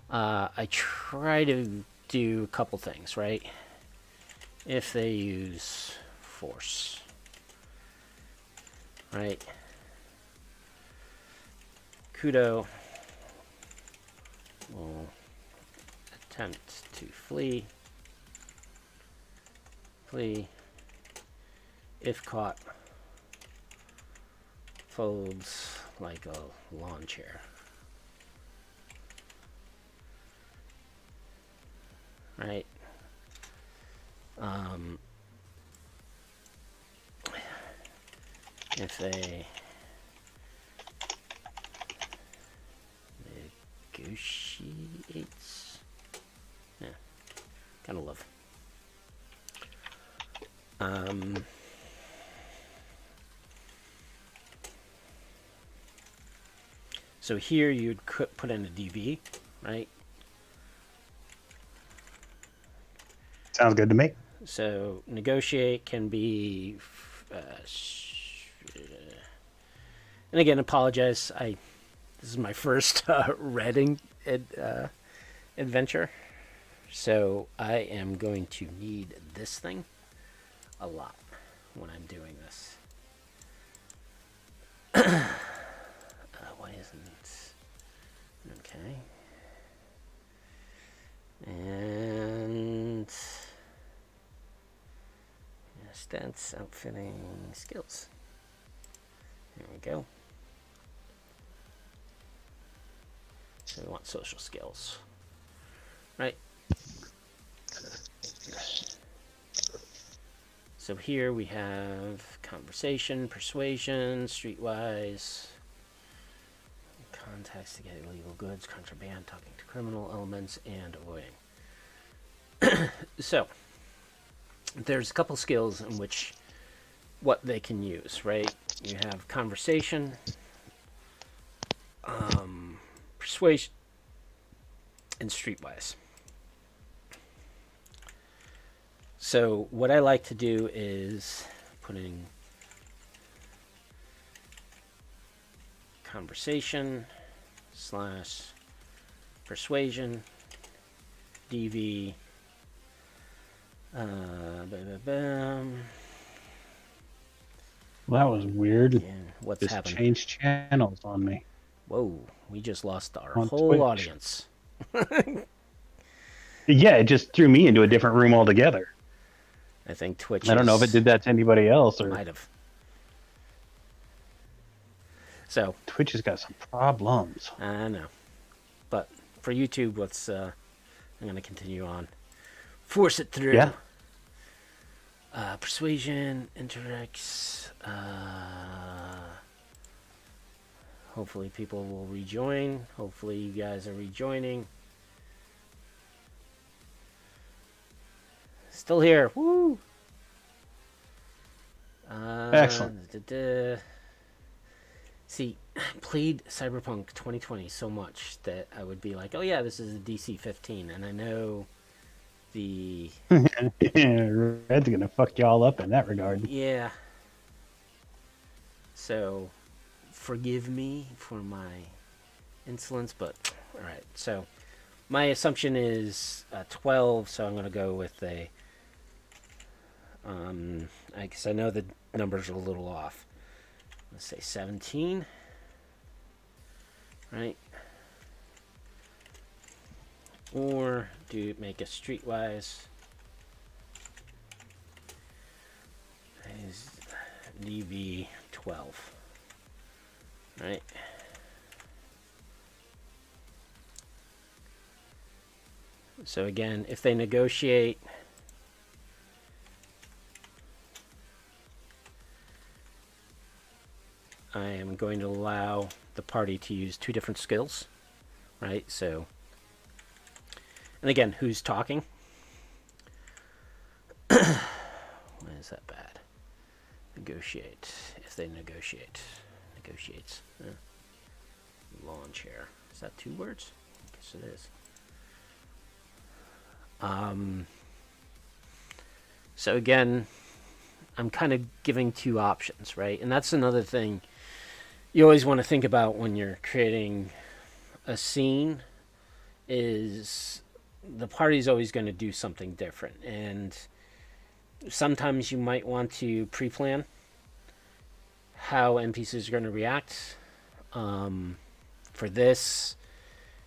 I try to do a couple things, right? If they use force, right? Kudo will attempt to flee. If caught, folds like a lawn chair. Right? If they negotiates, yeah. Kind of love. So here you'd put in a DV, right? Sounds good to me. So negotiate can be, and again, apologize. This is my first Reading adventure, so I am going to need this thing a lot when I'm doing this. Why isn't okay? And stats, outfitting, skills. There we go. So we want social skills, right? So here we have conversation, persuasion, streetwise, contacts to get illegal goods, contraband, talking to criminal elements, and avoiding. So there's a couple skills in which what they can use, right? You have conversation, persuasion, and streetwise. So what I like to do is putting conversation / persuasion DV Well, that was weird. yeah, what's Just happening? changed channels on me. Whoa, we just lost our On whole Twitch. audience. Yeah, it just threw me into a different room altogether. I think Twitch I don't know if it did that to anybody else or might have. So Twitch has got some problems. I know, but for YouTube, let's. I'm going to continue on. Force it through. Yeah. Persuasion, interacts. Hopefully people will rejoin. Hopefully you guys are rejoining. Still here. Woo! Excellent. See, I played Cyberpunk 2020 so much that I would be like, oh yeah, this is a DC 15, and I know the... Red's gonna fuck y'all up in that regard. Yeah. So, forgive me for my insolence, but alright. So, my assumption is 12, so I'm going to go with a... I guess I know the numbers are a little off. Let's say 17. Right? Or make a streetwise. Is DV 12. Right? So again, if they negotiate, I am going to allow the party to use 2 different skills, right? So, and again, who's talking? Why is that bad? Negotiate. If they negotiate. Negotiates. Lawn chair. Is that 2 words? I guess it is. So again, I'm kind of giving 2 options, right? And that's another thing you always want to think about when you're creating a scene is the party's always going to do something different. And sometimes you might want to pre-plan how NPCs are going to react. For this,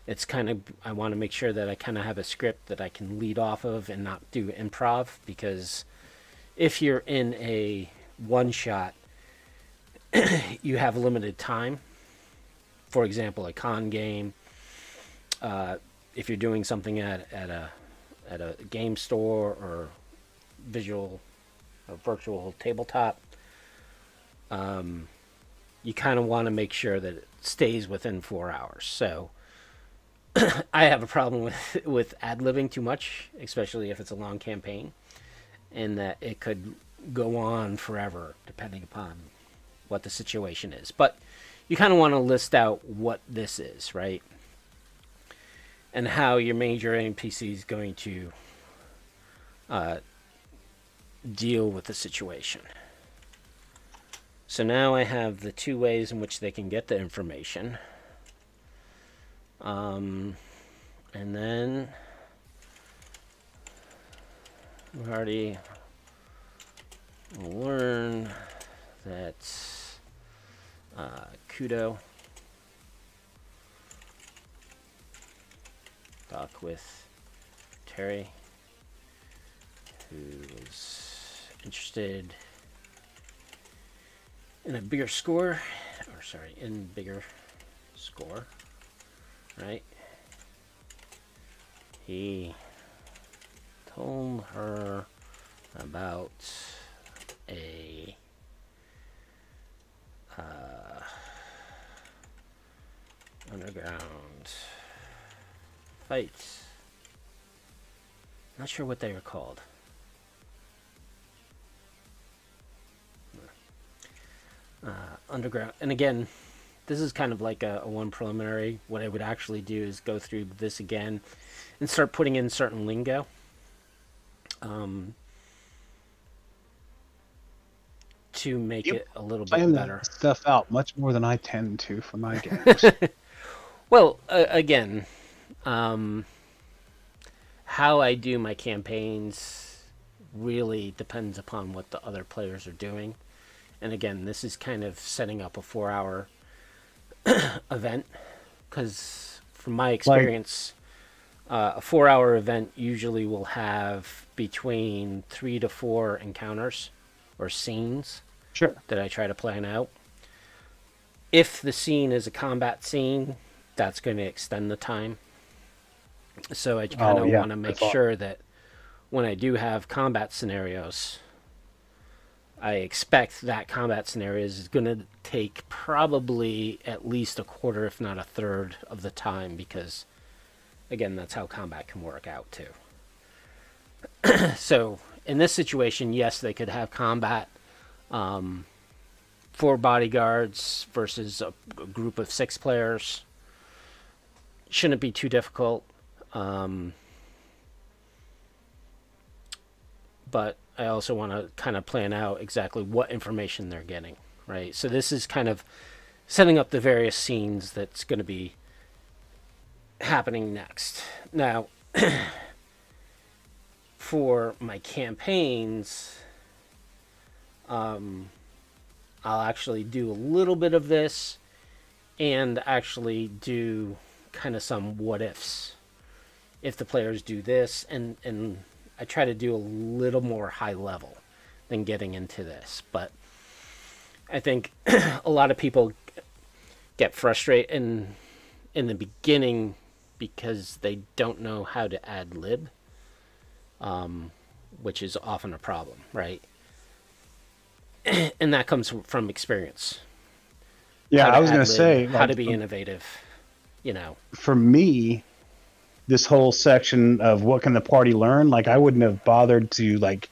it's kind of, I want to make sure that I kind of have a script that I can lead off of and not do improv, because if you're in a one-shot, you have limited time. For example, a con game. If you're doing something at a game store or virtual tabletop, you kind of want to make sure that it stays within 4 hours. So I have a problem with ad-libbing too much, especially if it's a long campaign, and that it could go on forever depending upon what the situation is. But you kind of want to list out what this is, right? And how your major NPC is going to deal with the situation. So now I have the two ways in which they can get the information. And then we already learned that Kudo talk with Terry, who was interested in a bigger score, or sorry, in bigger score, right? He told her about a underground fight. Not sure what they were called. Underground, and again, this is kind of like a one preliminary. What I would actually do is go through this again and start putting in certain lingo. To make it a little bit better. Stuff out much more than I tend to for my games. Well, again, how I do my campaigns really depends upon what the other players are doing. And again, this is kind of setting up a 4-hour event, because from my experience, a 4-hour event usually will have between 3 to 4 encounters or scenes. Sure. That I try to plan out. If the scene is a combat scene, that's going to extend the time. So I kind of want to make sure that when I do have combat scenarios, I expect that combat scenarios is going to take probably at least a quarter, if not a third of the time, because again, that's how combat can work out too. So in this situation, yes, they could have combat, 4 bodyguards versus a group of 6 players. Shouldn't be too difficult. But I also want to kind of plan out exactly what information they're getting, right? So this is kind of setting up the various scenes that's going to be happening next. Now, for my campaigns, I'll actually do a little bit of this and actually do kind of some what ifs. If the players do this, and I try to do a little more high level than getting into this. But I think a lot of people get frustrated in the beginning because they don't know how to ad lib, which is often a problem, right? And that comes from experience. Yeah, I was going to say how to be innovative, you know. For me, this whole section of what can the party learn, like I wouldn't have bothered to like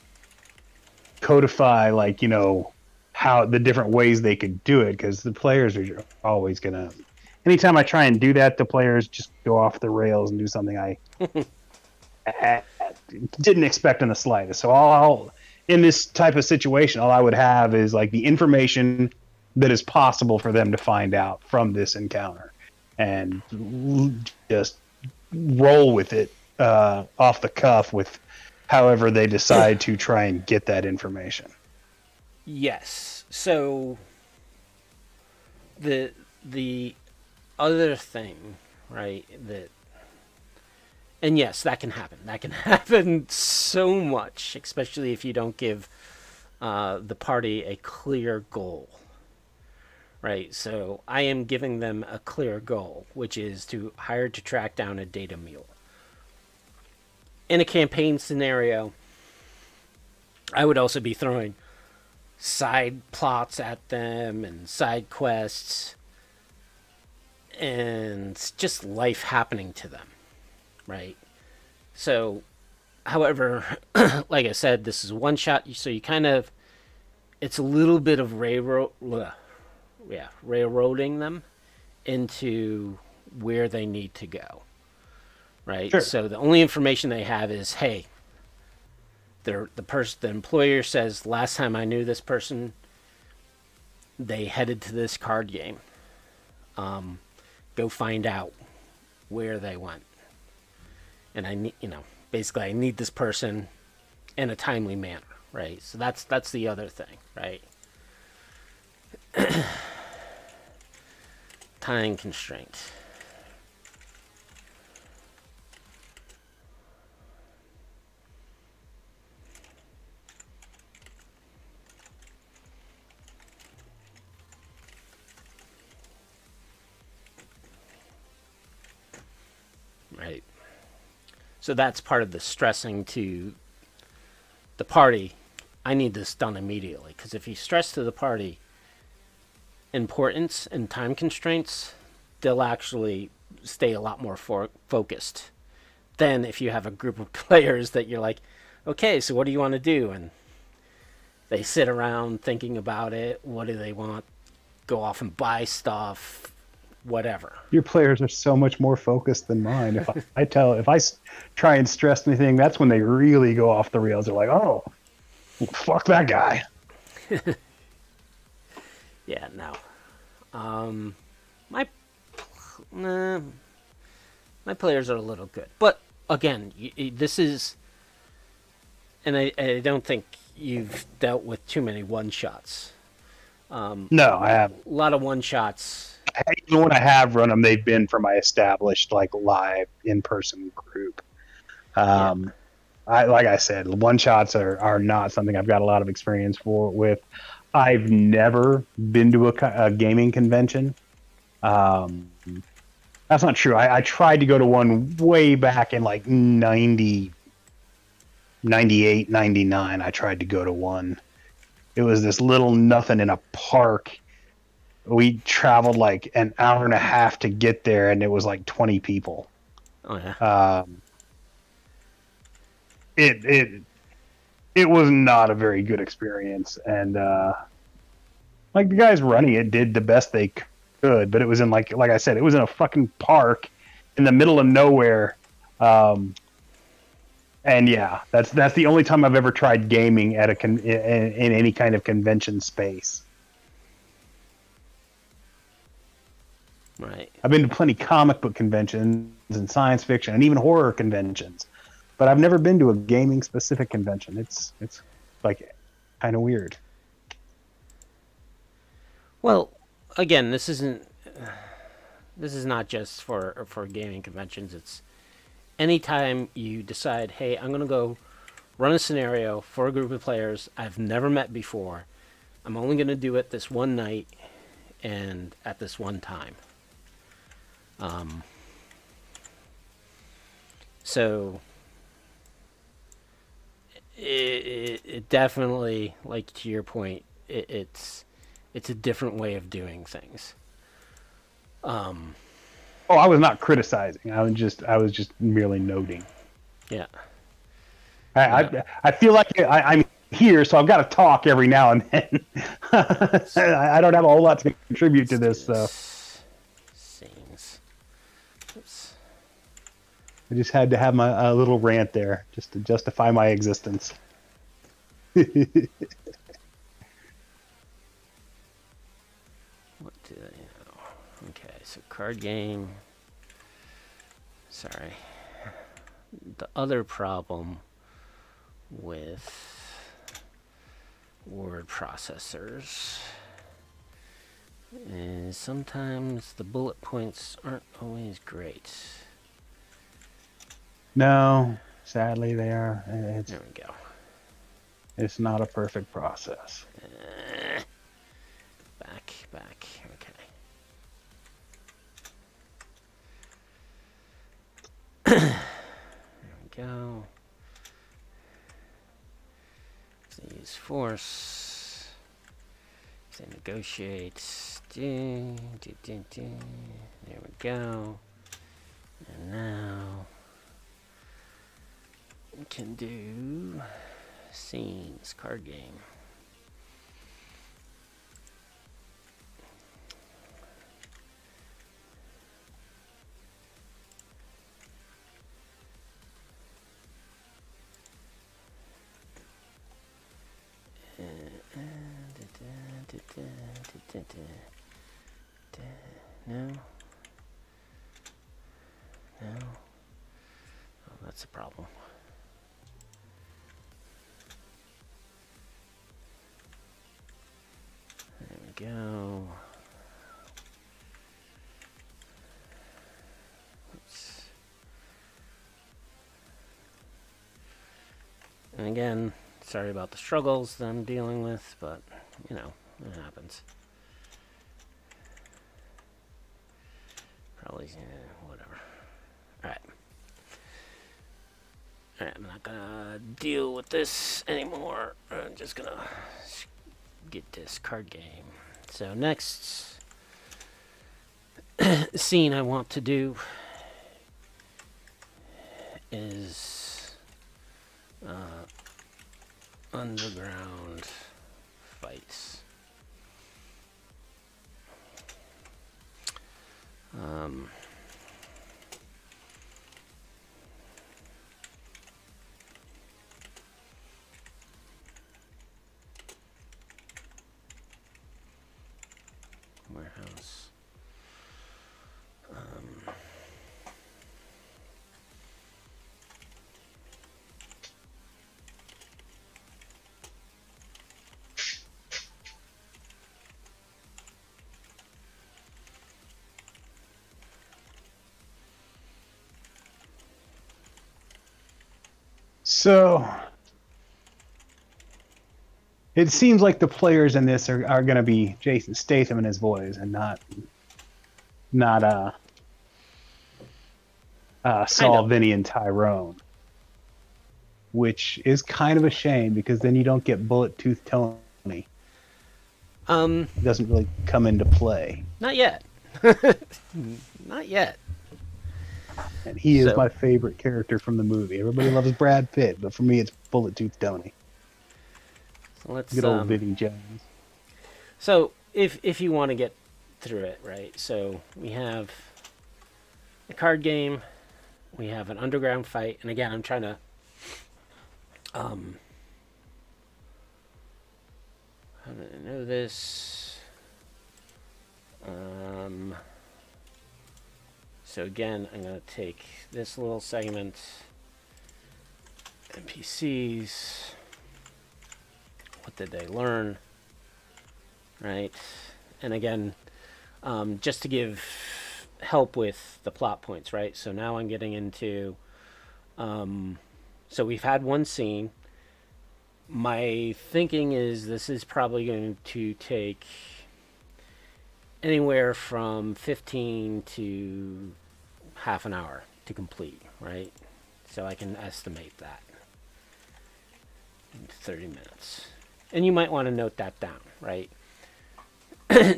codify, like, you know, how the different ways they could do it, because the players are always going to, anytime I try and do that, the players just go off the rails and do something I didn't expect in the slightest. So I'll in this type of situation, all I would have is like the information that is possible for them to find out from this encounter, and just roll with it off the cuff with however they decide to try and get that information. Yes. So the other thing, right, that, and yes, that can happen. That can happen so much, especially if you don't give the party a clear goal. Right, so I am giving them a clear goal, which is to hire to track down a data mule. In a campaign scenario, I would also be throwing side plots at them and side quests. and just life happening to them, right? So, however, like I said, this is one shot, so you kind of, it's a little bit of railroading them into where they need to go, right? Sure. So the only information they have is, hey, the employer says last time I knew this person, they headed to this card game. Go find out where they went. And I need, basically I need this person in a timely manner, right? So that's the other thing, right? Time constraint. Right. So that's part of the stressing to the party. I need this done immediately, because if you stress to the party importance and time constraints, they'll actually stay a lot more focused than if you have a group of players that you're like, okay, so what do you want to do? And they sit around thinking about it. What do they want? Go off and buy stuff, whatever. Your players are so much more focused than mine. If I try and stress anything, that's when they really go off the rails. They're like, oh, fuck that guy. Yeah, no. My players are a little good, but again, this is, and I don't think you've dealt with too many one shots. No, I haven't. A lot of one shots. Even when I have run them, they've been for my established live in-person group. Like I said, one shots are not something I've got a lot of experience with. I've never been to a gaming convention. That's not true. I tried to go to one way back in 98, 99. I tried to go to one. It was this little nothing in a park. We traveled an hour and a half to get there, and it was 20 people. Oh yeah. It was not a very good experience, and the guys running it did the best they could, but it was in like I said, it was in a fucking park in the middle of nowhere. And yeah, that's the only time I've ever tried gaming at in any kind of convention space. Right. I've been to plenty comic book conventions and science fiction and even horror conventions, but I've never been to a gaming specific convention. It's kind of weird. Well, again, this is not just for gaming conventions. It's anytime you decide, hey, I'm going to go run a scenario for a group of players I've never met before. I'm only going to do it this one night and at this one time. So it definitely, to your point, it's a different way of doing things. Oh, I was not criticizing. I was just merely noting. Yeah. I feel like I'm here, so I've got to talk every now and then. I don't have a whole lot to contribute to this, so scenes. Oops. I just had to have my little rant there just to justify my existence. What do they know? Okay, so card game. Sorry. The other problem with word processors is sometimes the bullet points aren't always great. No, sadly they are. There we go. It's not a perfect process. Back. Okay. There we go. So use force. So to negotiate. There we go. And now we can do scenes, card game. No. No. Oh, that's a problem. There we go. Oops. And again, sorry about the struggles that I'm dealing with, but, you know, it happens. Probably, whatever. Alright. Alright, I'm not gonna deal with this anymore. I'm just gonna get this card game. So next scene I want to do is underground fights. Warehouse. So it seems like the players in this are going to be Jason Statham and his boys, and not Saul, Vinny, and Tyrone, which is kind of a shame because then you don't get Bullet Tooth Tony. It doesn't really come into play. Not yet. Not yet. And he is my favorite character from the movie. Everybody loves Brad Pitt, but for me, it's Bullet Tooth Tony. So let's good old Vinny Jones. So if you want to get through it, right? So we have a card game, we have an underground fight, and again, I'm trying to how did I know this? So again, I'm going to take this little segment, NPCs, what did they learn, right? And again, just to give help with the plot points, right? So now I'm getting into, so we've had one scene. My thinking is this is probably going to take anywhere from 15 to half an hour to complete, right? So I can estimate that in 30 minutes. And you might want to note that down, right?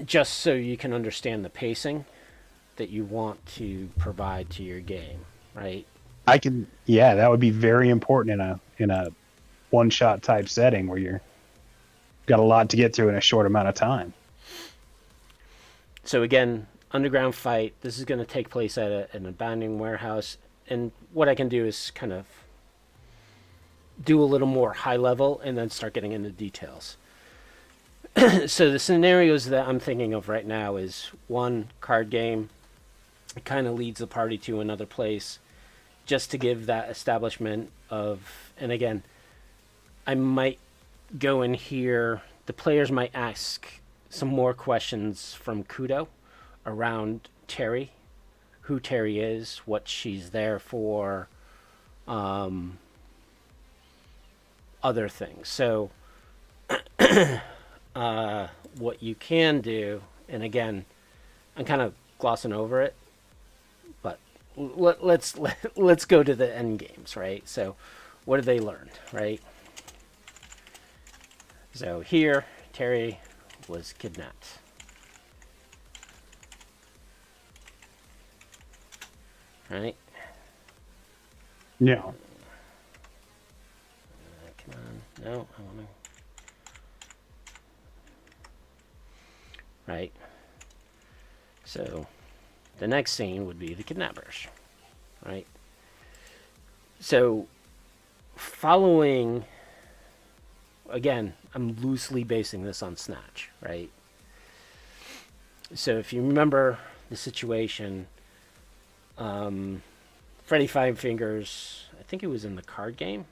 Just so you can understand the pacing that you want to provide to your game, right? Yeah, that would be very important in a one-shot type setting where you're got a lot to get through in a short amount of time. So again, underground fight. This is going to take place at an abandoned warehouse, and what I can do is kind of do a little more high level and then start getting into details. So the scenarios that I'm thinking of right now is one card game. It kind of leads the party to another place just to give that establishment of, and again, I might go in here, the players might ask some more questions from Kudo around Terry, who Terry is, what she's there for, other things. So what you can do, and again, I'm kind of glossing over it, but let's go to the end games, right? So what have they learned, right? So here, Terry was kidnapped. Right? Yeah. Come on. No, I want to. Right. So, the next scene would be the kidnappers. Right? So, following, again, I'm loosely basing this on Snatch, right? So if you remember the situation, Freddy Five Fingers, I think he was in the card game,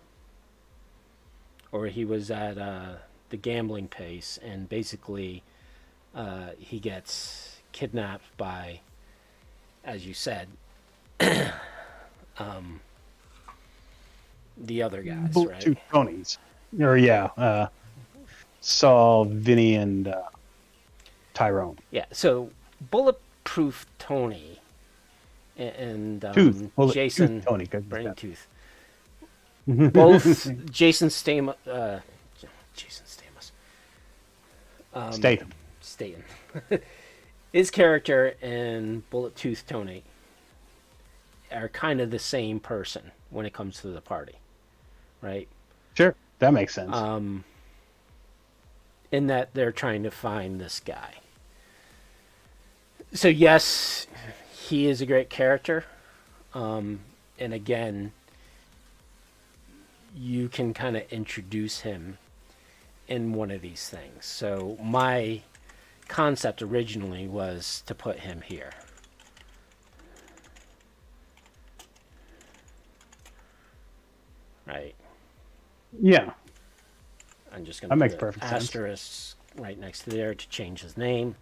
or he was at the gambling place, and basically he gets kidnapped by, as you said, the other guys, right? Two Tonys. Or, yeah. Saul, Vinny, and Tyrone. Yeah, so Bulletproof Tony and Jason Tooth Tony, Braintooth. Both Jason Statham. Statham. His character and Bullet Tooth Tony are kind of the same person when it comes to the party, right? Sure, that makes sense. In that they're trying to find this guy. So yes, he is a great character, and again, you can kind of introduce him in one of these things. So my concept originally was to put him here. Right. Yeah. I'm just going to put makes an perfect asterisk sense. right next to there to change his name.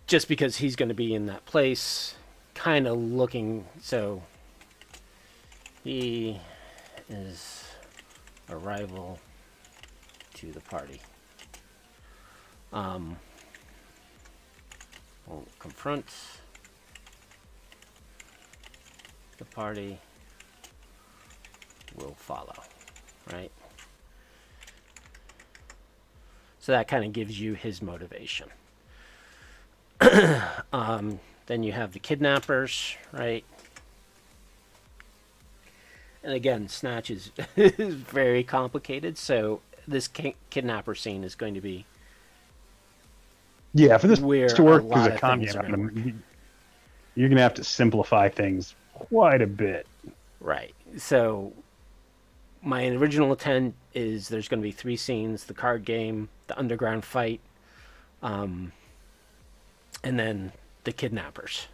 Just because he's going to be in that place, kind of looking, so he is a rival to the party. Will confront the party, will follow, right? So that kind of gives you his motivation. Then you have the kidnappers, right? And again, Snatch is, is very complicated, so this kidnapper scene is going to be for this to work as a con game, you're going to have to simplify things quite a bit. Right. So my original intent is there's going to be 3 scenes: the card game, the underground fight, and then the kidnappers.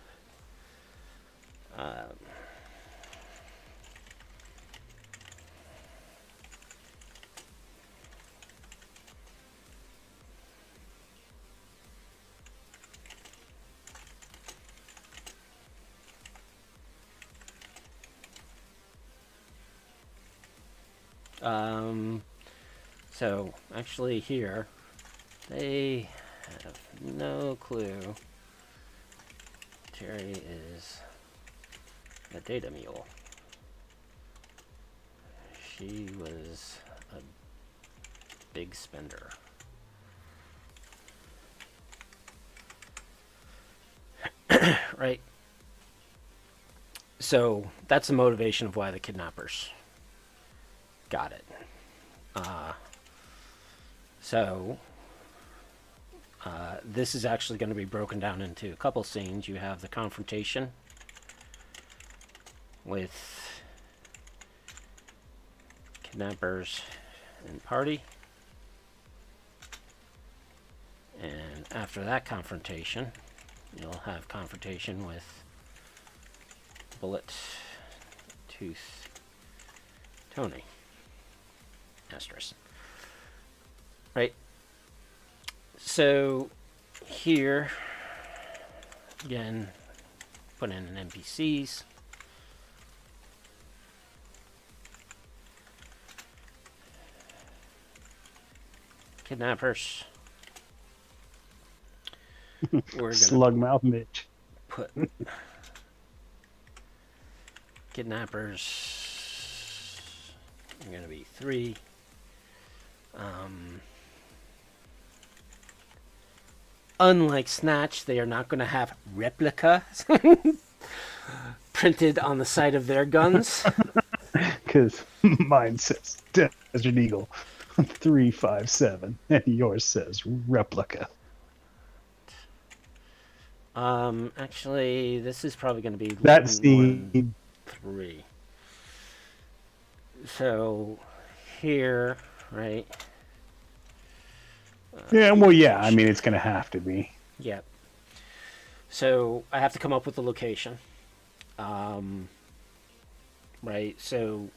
So actually here, they have no clue Terry is a data mule. She was a big spender. Right? So that's the motivation of why the kidnappers got it. This is actually going to be broken down into a couple scenes. You have the confrontation with kidnappers and party. And after that confrontation, you'll have confrontation with Bullet Tooth Tony. Asterisk. Right. So here again, put in an NPCs. Kidnappers. We're gonna Slugmouth Mitch. put kidnappers going to be 3. Unlike Snatch, they are not going to have replica printed on the side of their guns. Because mine says Desert Eagle 357, and yours says replica. Actually, this is probably going to be That's the 3. So here, right? Yeah, well, yeah. I mean, it's going to have to be. Yeah. So I have to come up with a location. Right. So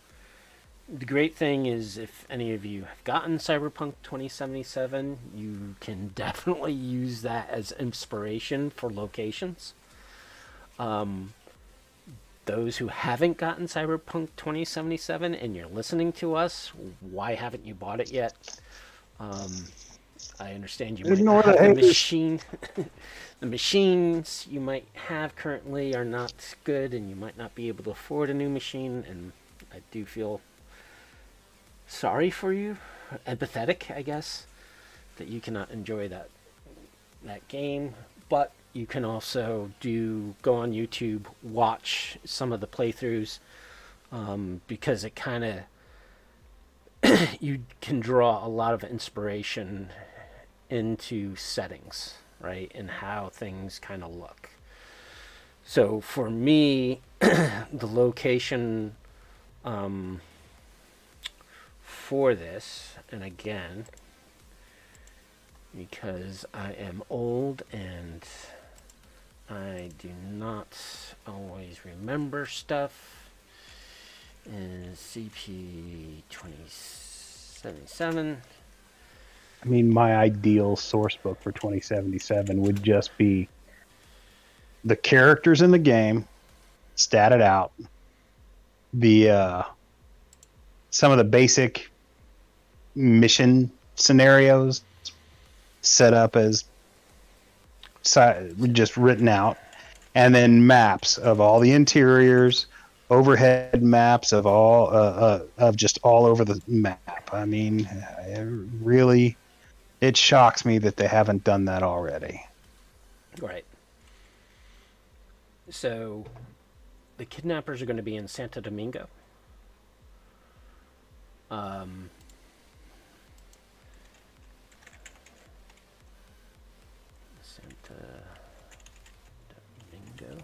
the great thing is, if any of you have gotten Cyberpunk 2077, you can definitely use that as inspiration for locations. Those who haven't gotten Cyberpunk 2077 and you're listening to us, why haven't you bought it yet? I understand you might not have the machine. The machines you might have currently are not good, and you might not be able to afford a new machine, and I do feel sorry for you, empathetic, I guess, that you cannot enjoy that game. But you can also go on YouTube, watch some of the playthroughs, because it kind of you can draw a lot of inspiration into settings, right, and how things kind of look. So for me, the location for this, and again, because I am old and I do not always remember stuff, is CP2077. I mean, my ideal source book for 2077 would just be the characters in the game, statted out, the some of the basic mission scenarios set up as just written out, and then maps of all the interiors, overhead maps of all of just all over the map. I mean, it shocks me that they haven't done that already. Right. So the kidnappers are going to be in Santo Domingo. Santo Domingo.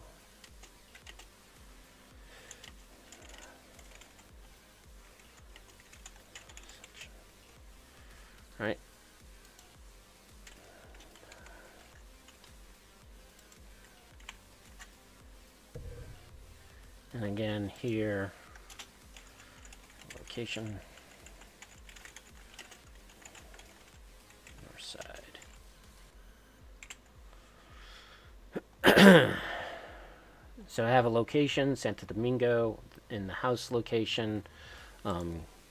All right. And again here, location, north side. So I have a location, Santo Domingo, in the house location,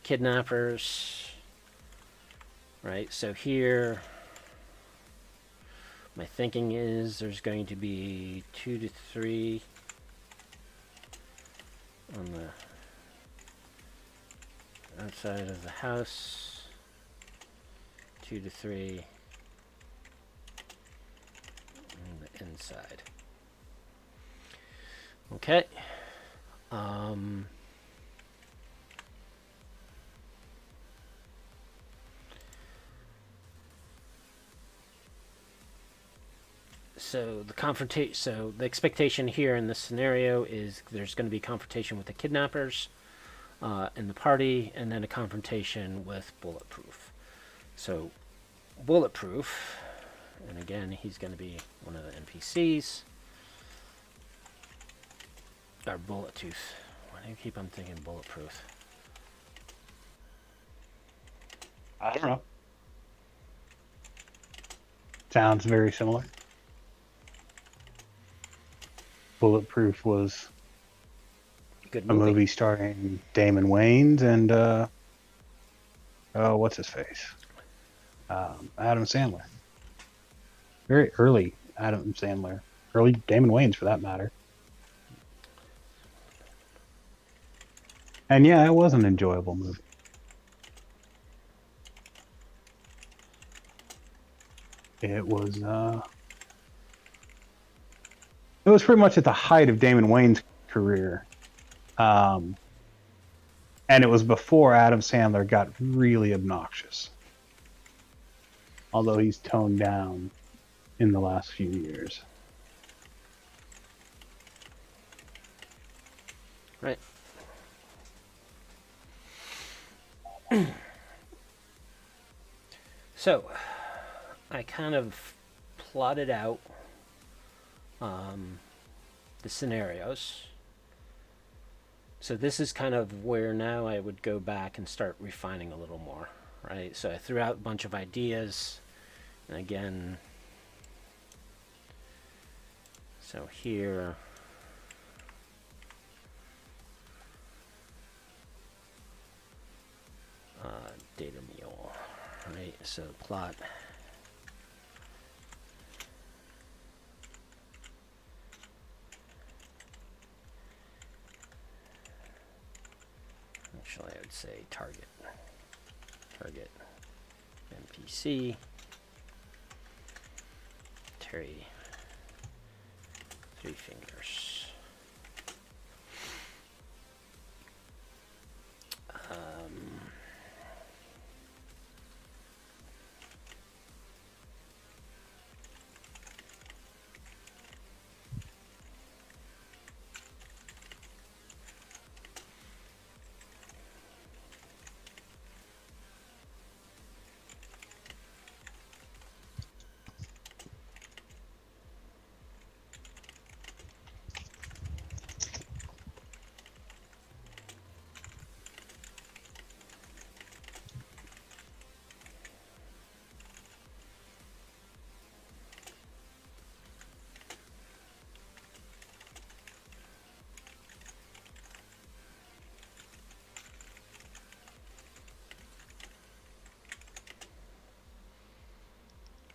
kidnappers, right? So here, my thinking is there's going to be 2 to 3 on the outside of the house, 2 to 3 on the inside. Okay. So the expectation here in this scenario is there's going to be confrontation with the kidnappers in the party, and then a confrontation with Bulletproof. So Bulletproof, and again, he's going to be one of the NPCs. Or Bullet Tooth. Why do you keep on thinking Bulletproof? I don't know. Sounds very similar. Bulletproof was Good a movie starring Damon Wayans and what's his face? Adam Sandler. Very early Adam Sandler. Early Damon Wayans, for that matter. And yeah, it was an enjoyable movie. It was pretty much at the height of Damon Wayans' career. And it was before Adam Sandler got really obnoxious. Although he's toned down in the last few years. Right. So, I kind of plotted out the scenarios. So this is kind of where now I would go back and start refining a little more, right? So I threw out a bunch of ideas, and again, so here, data mule, right? So plot. Actually, I would say target NPC, Terry, 3 fingers.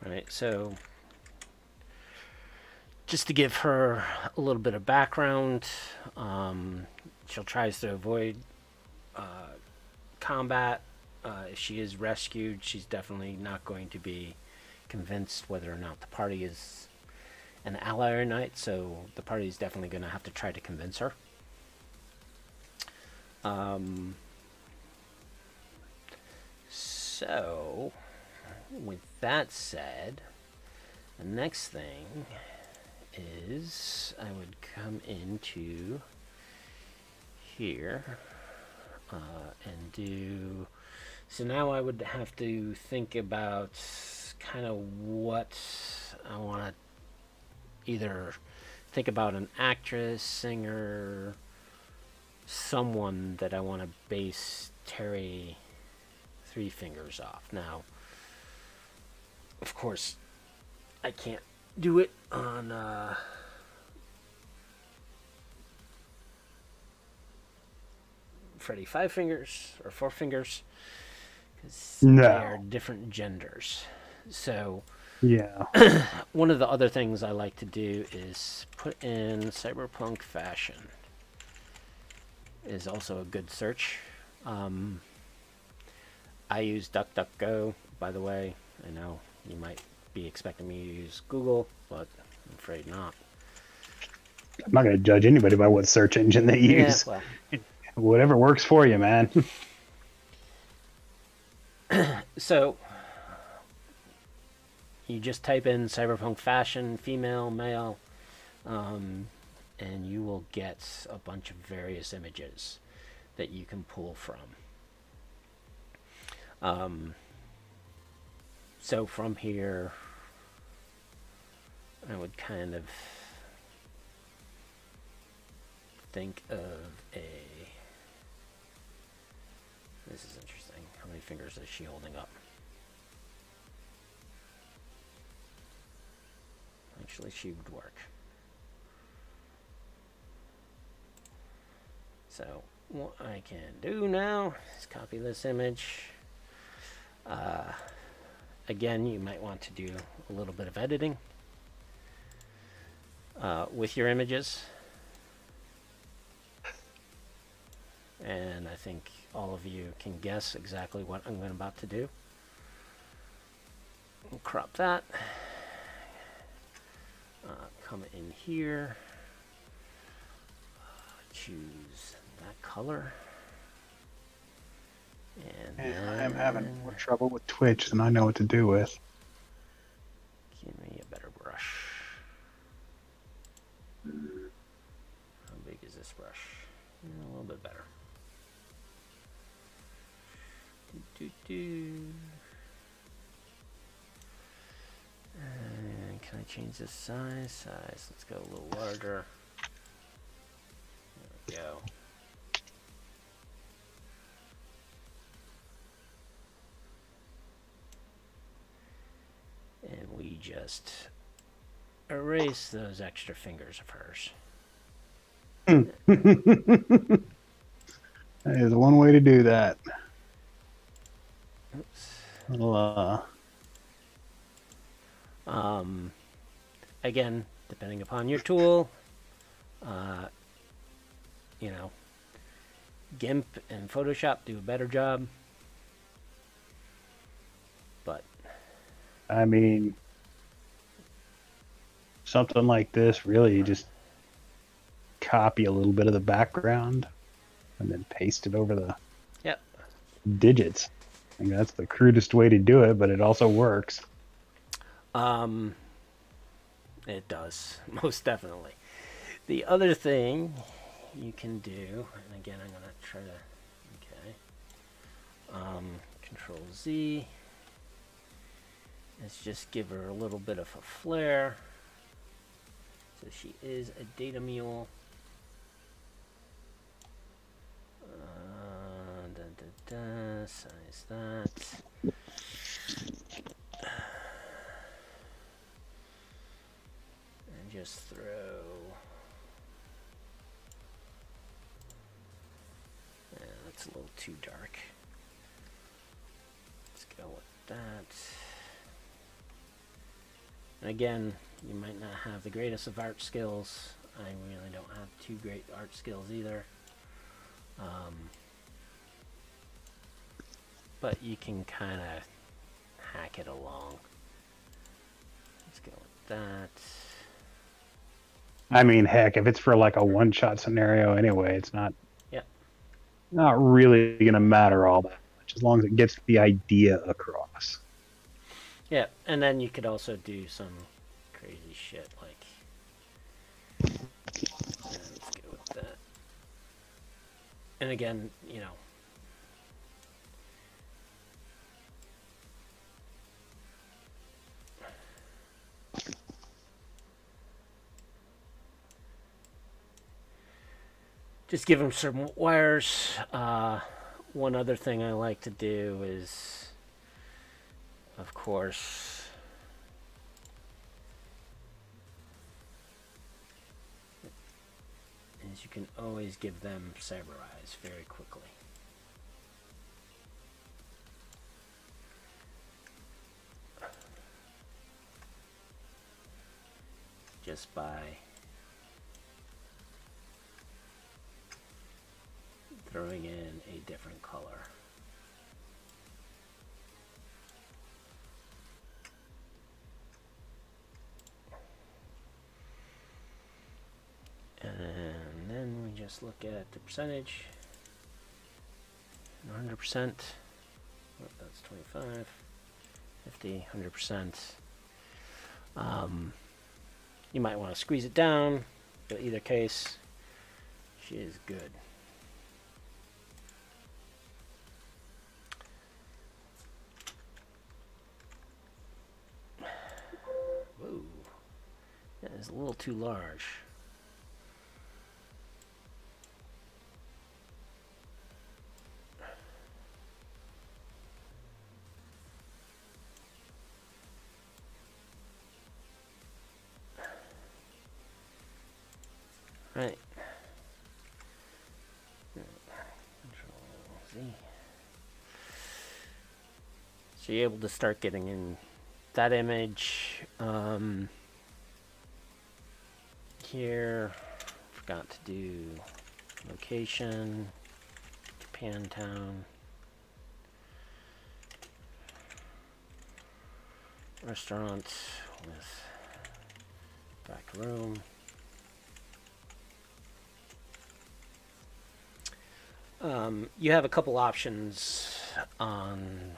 Right, so just to give her a little bit of background, she tries to avoid combat. If she is rescued, she's definitely not going to be convinced whether or not the party is an ally or not, so the party is definitely going to have to try to convince her. So, with that said, the next thing is I would come into here and do, so now I would have to think about kind of what I want to either think about, an actress, singer, someone that I want to base Terry 3 fingers off. Now, of course, I can't do it on Freddy 5 fingers or 4 fingers, because they are different genders. So yeah, one of the other things I like to do is put in Cyberpunk fashion. Is also a good search. I use DuckDuckGo, by the way. I know you might be expecting me to use Google, but I'm afraid not. I'm not going to judge anybody by what search engine they use. Yeah, well, whatever works for you, man. So you just type in Cyberpunk fashion, female, male, and you will get a bunch of various images that you can pull from. So from here, I would kind of think of a, this is interesting, how many fingers is she holding up? Actually, she would work. So what I can do now is copy this image. Again, you might want to do a little bit of editing with your images. And I think all of you can guess exactly what I'm about to do. We'll crop that. Come in here. Choose that color. And Man, then I am having more trouble with Twitch than I know what to do with. give me a better brush. How big is this brush? A little bit better. And can I change this size? Let's go a little larger. There we go. And we just erase those extra fingers of hers. That is one way to do that. Oops. Little, Again, depending upon your tool, you know, GIMP and Photoshop do a better job. But I mean, something like this, really, you just copy a little bit of the background and then paste it over the digits. I mean, that's the crudest way to do it, but it also works. It does, most definitely. The other thing you can do, and again, I'm gonna try to, Control Z, is just give her a little bit of a flare. So she is a data mule. Size that. And just throw that's a little too dark. Let's go with that. And again, you might not have the greatest of art skills. I really don't have too great art skills either. But you can kind of hack it along. Let's go with that. I mean, heck, if it's for like a one-shot scenario anyway, it's not really going to matter all that much as long as it gets the idea across. Yeah, and then you could also do some crazy shit like, let's go with that. And again, you know, just give them some wires. One other thing I like to do is, of course, is you can always give them cyber eyes very quickly. Just by throwing in a different color. And then we just look at the percentage. 100%. Oh, that's 25, 50, 100%. You might want to squeeze it down, but either case, she is good. Whoa, that is a little too large. Right. Control Z. So you're able to start getting in that image. Here, forgot to do location, Japantown. Restaurant with back room. You have a couple options on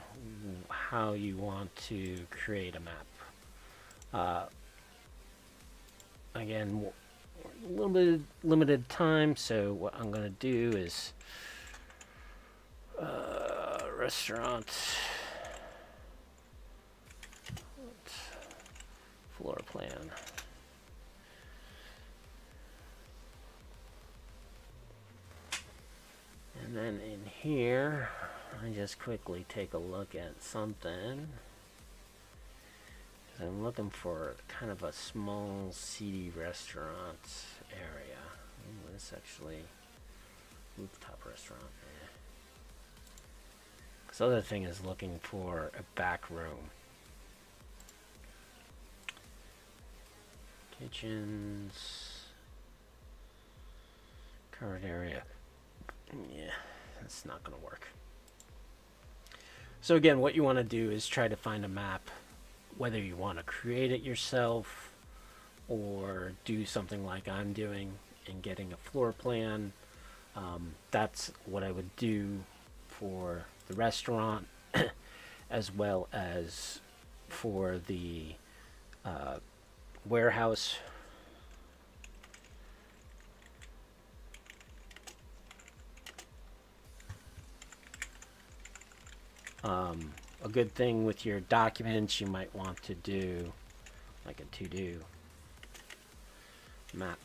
how you want to create a map. Again, a little bit limited time, so what I'm going to do is restaurant floor plan. And then in here, I just quickly take a look at something. I'm looking for kind of a small, seedy restaurant area. Ooh, this actually, rooftop restaurant. Yeah. This other thing is looking for a back room. Kitchens, covered area. Yeah, that's not going to work. So again, what you want to do is try to find a map, whether you want to create it yourself or do something like I'm doing and getting a floor plan. That's what I would do for the restaurant as well as for the warehouse. A good thing with your documents, you might want to do like a to-do map.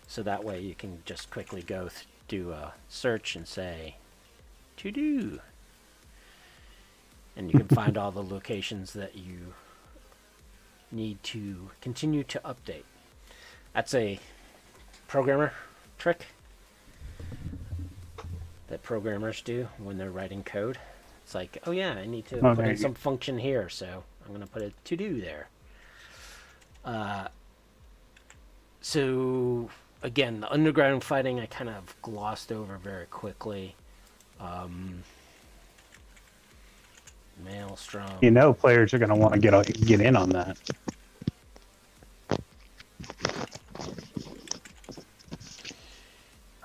So that way you can just quickly go do a search and say to-do. And you can find all the locations that you need to continue to update. That's a programmer trick that programmers do when they're writing code. It's like, oh yeah, I need to put in some function here, so I'm going to put a to-do there. So again, the underground fighting I kind of glossed over very quickly. Maelstrom. You know, players are going to want to get in on that.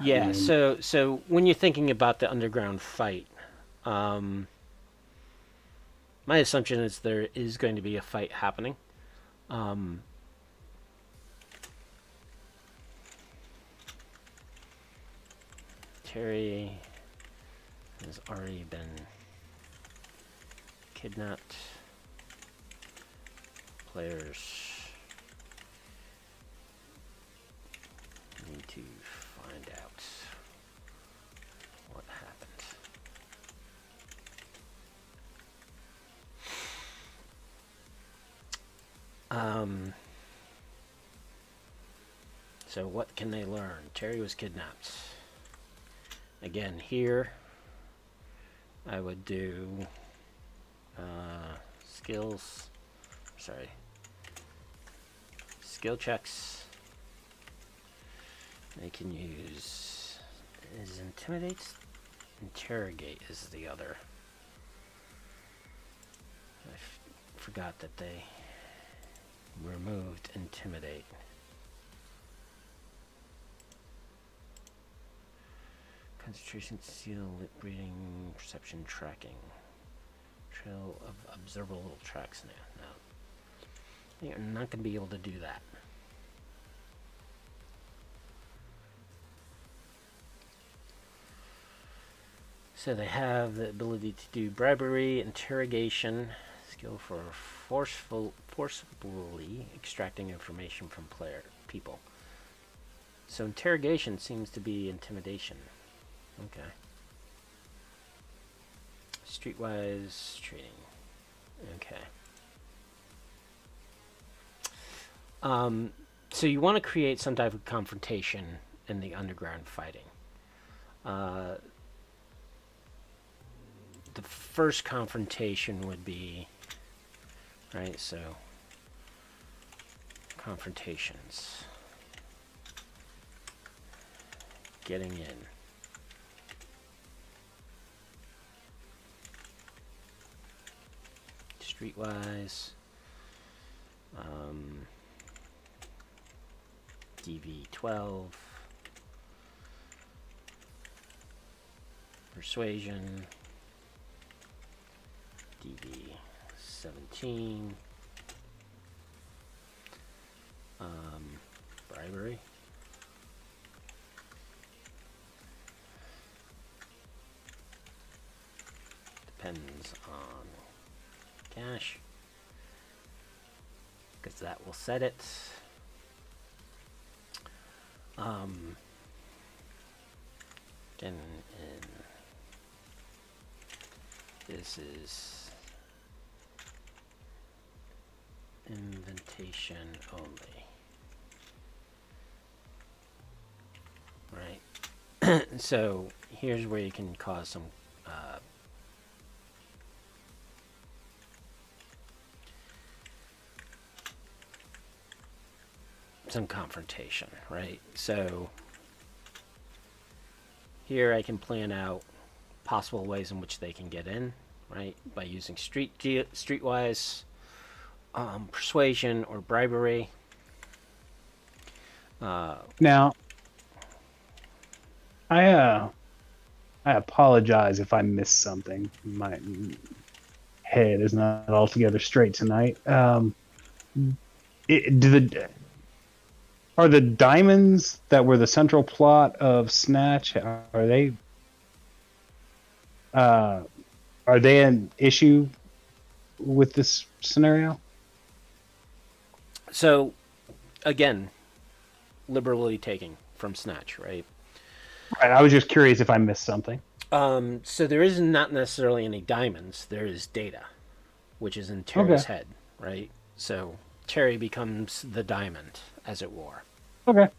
Yeah, so when you're thinking about the underground fight, my assumption is there is going to be a fight happening. Terry has already been kidnapped. Players need to find out what happened. So what can they learn? Terry was kidnapped. Again, here I would do skills. Sorry. Skill checks. They can use is intimidate, interrogate is the other. I forgot that they removed intimidate. Concentration, seal, lip reading, perception, tracking. Trail of observable tracks now. No. You're not going to be able to do that. So they have the ability to do bribery, interrogation, skill for forcefully extracting information from people. So interrogation seems to be intimidation. Okay. Streetwise trading. Okay. So you want to create some type of confrontation in the underground fighting. The first confrontation would be, right, so confrontations. Getting in. Streetwise. DV12. Persuasion. DV17. Bribery. Depends on cash, because that will set it. And this is invitation only, right? So here's where you can cause some confrontation, right? So here I can plan out possible ways in which they can get in, right? By using streetwise, persuasion, or bribery. Now, I apologize if I missed something. My head is not altogether straight tonight. Are the diamonds that were the central plot of Snatch, are they an issue with this scenario? So, again, liberally taking from Snatch, right? Right, I was just curious if I missed something. So there is not necessarily any diamonds. There is data, which is in Terry's head, right? So Terry becomes the diamond, as it were. Okay.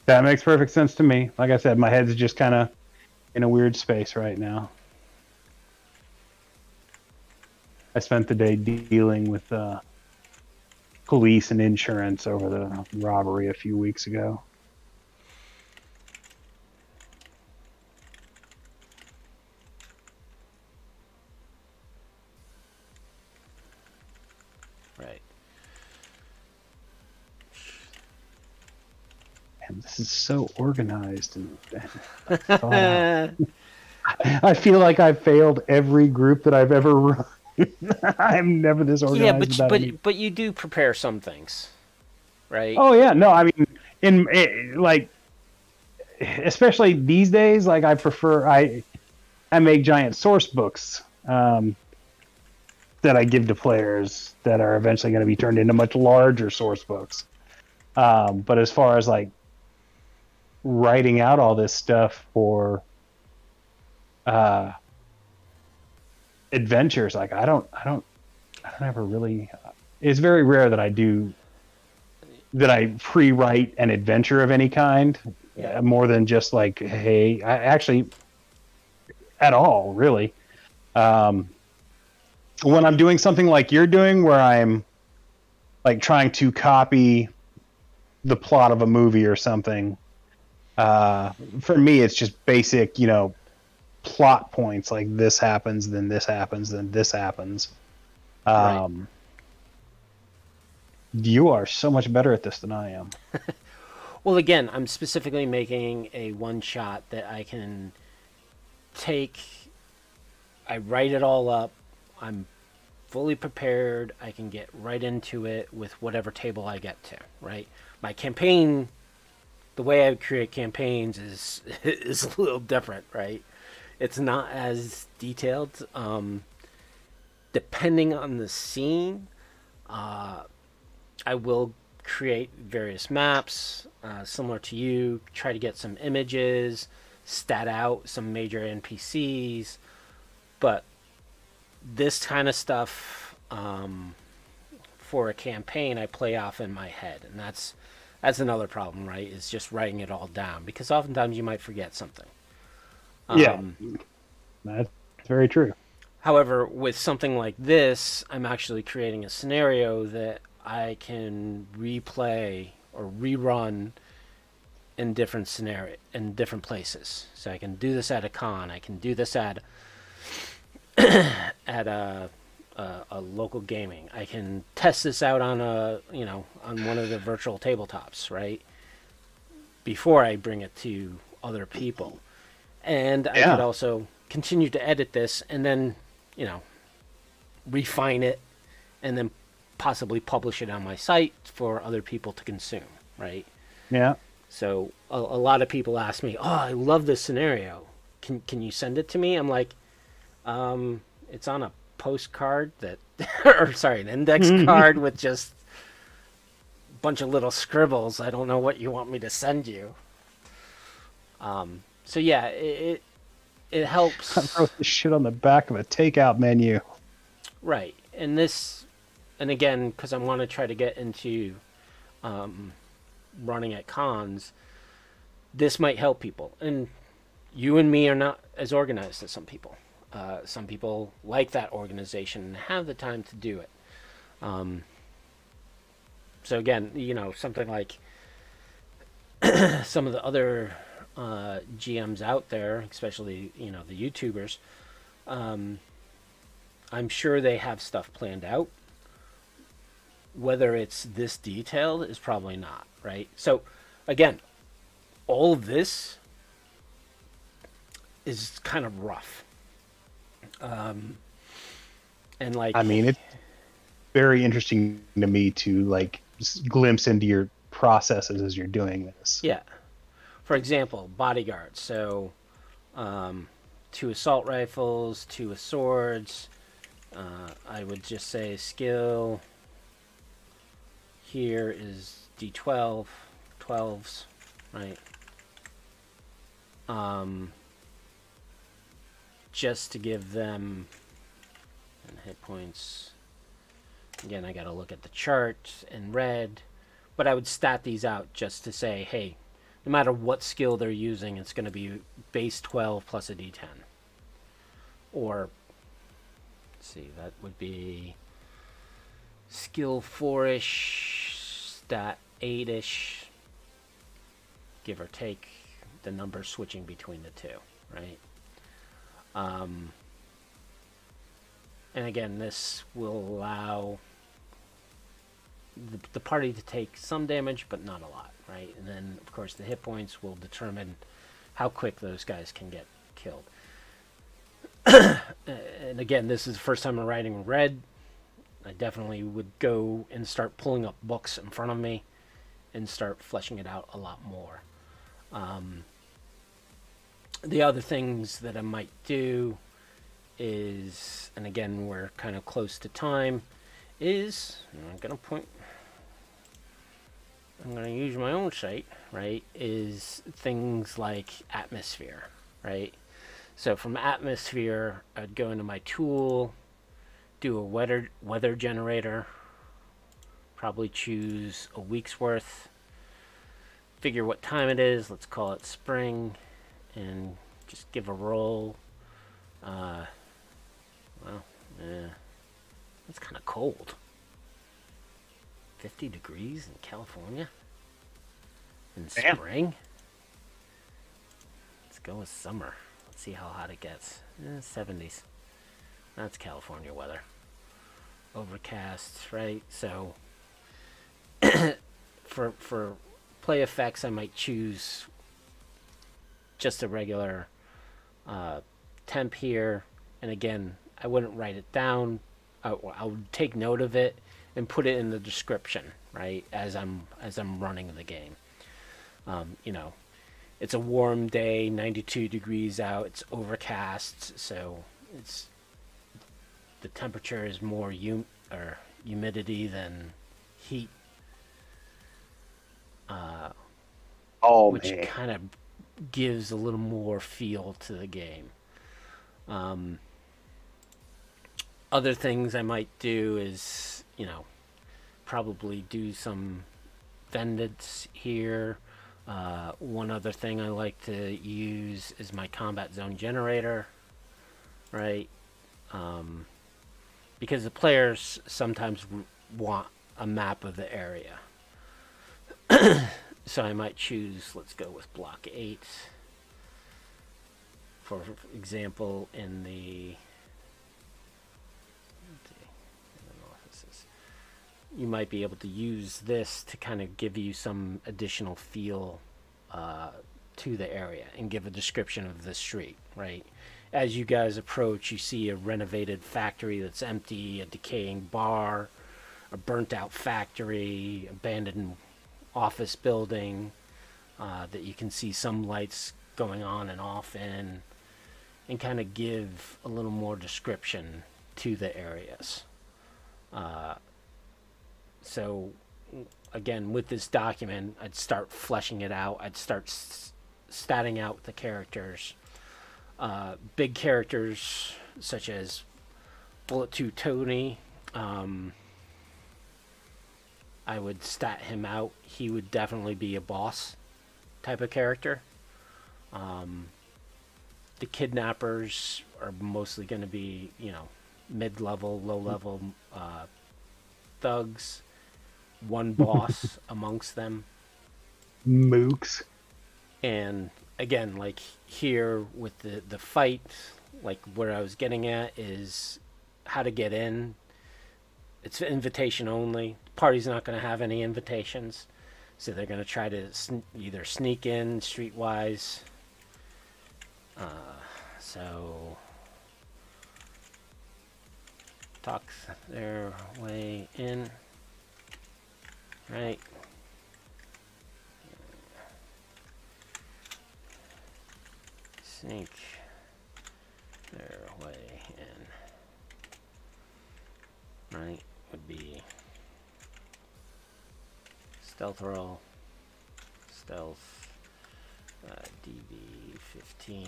That makes perfect sense to me. Like I said, my head's just kind of in a weird space right now. I spent the day dealing with police and insurance over the robbery a few weeks ago. Right. And this is so organized and thought out. I feel like I've failed every group that I've ever run. I'm never this organized. Yeah, but you do prepare some things, right? Oh yeah, no, I mean, like, especially these days, like I make giant source books that I give to players that are eventually going to be turned into much larger source books. But as far as like writing out all this stuff for adventures, like I don't ever really. It's very rare that I pre-write an adventure of any kind, more than just like, hey, I actually at all really. When I'm doing something like you're doing, where I'm like trying to copy the plot of a movie or something, for me it's just basic, plot points, like this happens, then this happens, then this happens. Right. You are so much better at this than I am. Well, again, I'm specifically making a one-shot that I can take. I write it all up. I'm fully prepared. I can get right into it with whatever table I get to, right? My campaign, the way I create campaigns is a little different, right? It's not as detailed. Depending on the scene, I will create various maps, similar to you, try to get some images, stat out some major NPCs, but this kind of stuff, for a campaign, I play off in my head, and that's another problem, right? Is just writing it all down, because oftentimes you might forget something. Yeah, that's very true. However, with something like this, I'm actually creating a scenario that I can replay or rerun in different places. So I can do this at a con. I can do this at at a a local gaming. I can test this out on on one of the virtual tabletops, right? Before I bring it to other people. And I could also continue to edit this and then, refine it and then possibly publish it on my site for other people to consume, right? Yeah. So a lot of people ask me, "Oh, I love this scenario. Can you send it to me?" I'm like, it's on a postcard that, or sorry, an index card with just a bunch of little scribbles. I don't know what you want me to send you. So yeah, it helps. I wrote this shit on the back of a takeout menu. Right, and again, because I want to try to get into running at cons, this might help people. And you and me are not as organized as some people. Some people like that organization and have the time to do it. So again, something like some of the other GMs out there, especially the YouTubers, I'm sure they have stuff planned out. Whether it's this detailed is probably not, right? So again, all of this is kind of rough. And like, I mean, it's very interesting to me to like glimpse into your processes as you're doing this. Yeah. For example, bodyguards. So 2 assault rifles, 2 swords. I would just say skill here is D12, 12s, right? Just to give them and hit points. Again, I got to look at the chart in red, but I would stat these out just to say, hey, no matter what skill they're using, it's going to be base 12 plus a D10. Or, let's see, that would be skill 4-ish, stat 8-ish, give or take the number switching between the two, right? And again, this will allow the party to take some damage, but not a lot, right? And then, of course, the hit points will determine how quick those guys can get killed. And again, this is the first time I'm writing red. I definitely would go and start pulling up books in front of me and start fleshing it out a lot more. The other things that I might do is, and again, we're kind of close to time, is, I'm going to use my own site, right, is things like atmosphere, right? So from atmosphere, I'd go into my tool, do a weather generator, probably choose a week's worth, figure what time it is, let's call it spring, and just give a roll. It's kind of cold. 50 degrees in California in spring. Let's go with summer. Let's see how hot it gets. 70s. That's California weather. Overcast, right? So for play effects, I might choose just a regular temp here. And again, I wouldn't write it down. I would take note of it and put it in the description, right, as I'm running the game. It's a warm day, 92 degrees out. It's overcast, so the temperature is more humidity than heat. Which kind of gives a little more feel to the game. Other things I might do is, probably do some vendits here. One other thing I like to use is my combat zone generator, right? Because the players sometimes want a map of the area. So I might choose, let's go with block 8. For example, in the you might be able to use this to kind of give you some additional feel to the area and give a description of the street, right? As you guys approach, you see a renovated factory that's empty, a decaying bar, a burnt out factory, abandoned office building that you can see some lights going on and off in, and kind of give a little more description to the areas. So again, with this document, I'd start fleshing it out. I'd start statting out the characters. Big characters such as Bullet 2 Tony, I would stat him out. He would definitely be a boss type of character. The kidnappers are mostly going to be, you know, mid-level, low-level thugs. One boss amongst them. Mooks. And again, like here with the fight, like where I was getting at is how to get in. It's invitation only. The party's not going to have any invitations, so they're going to try to either sneak in streetwise. So talk their way in, right? Sneak their way in, right? Would be stealth roll, stealth, DB15.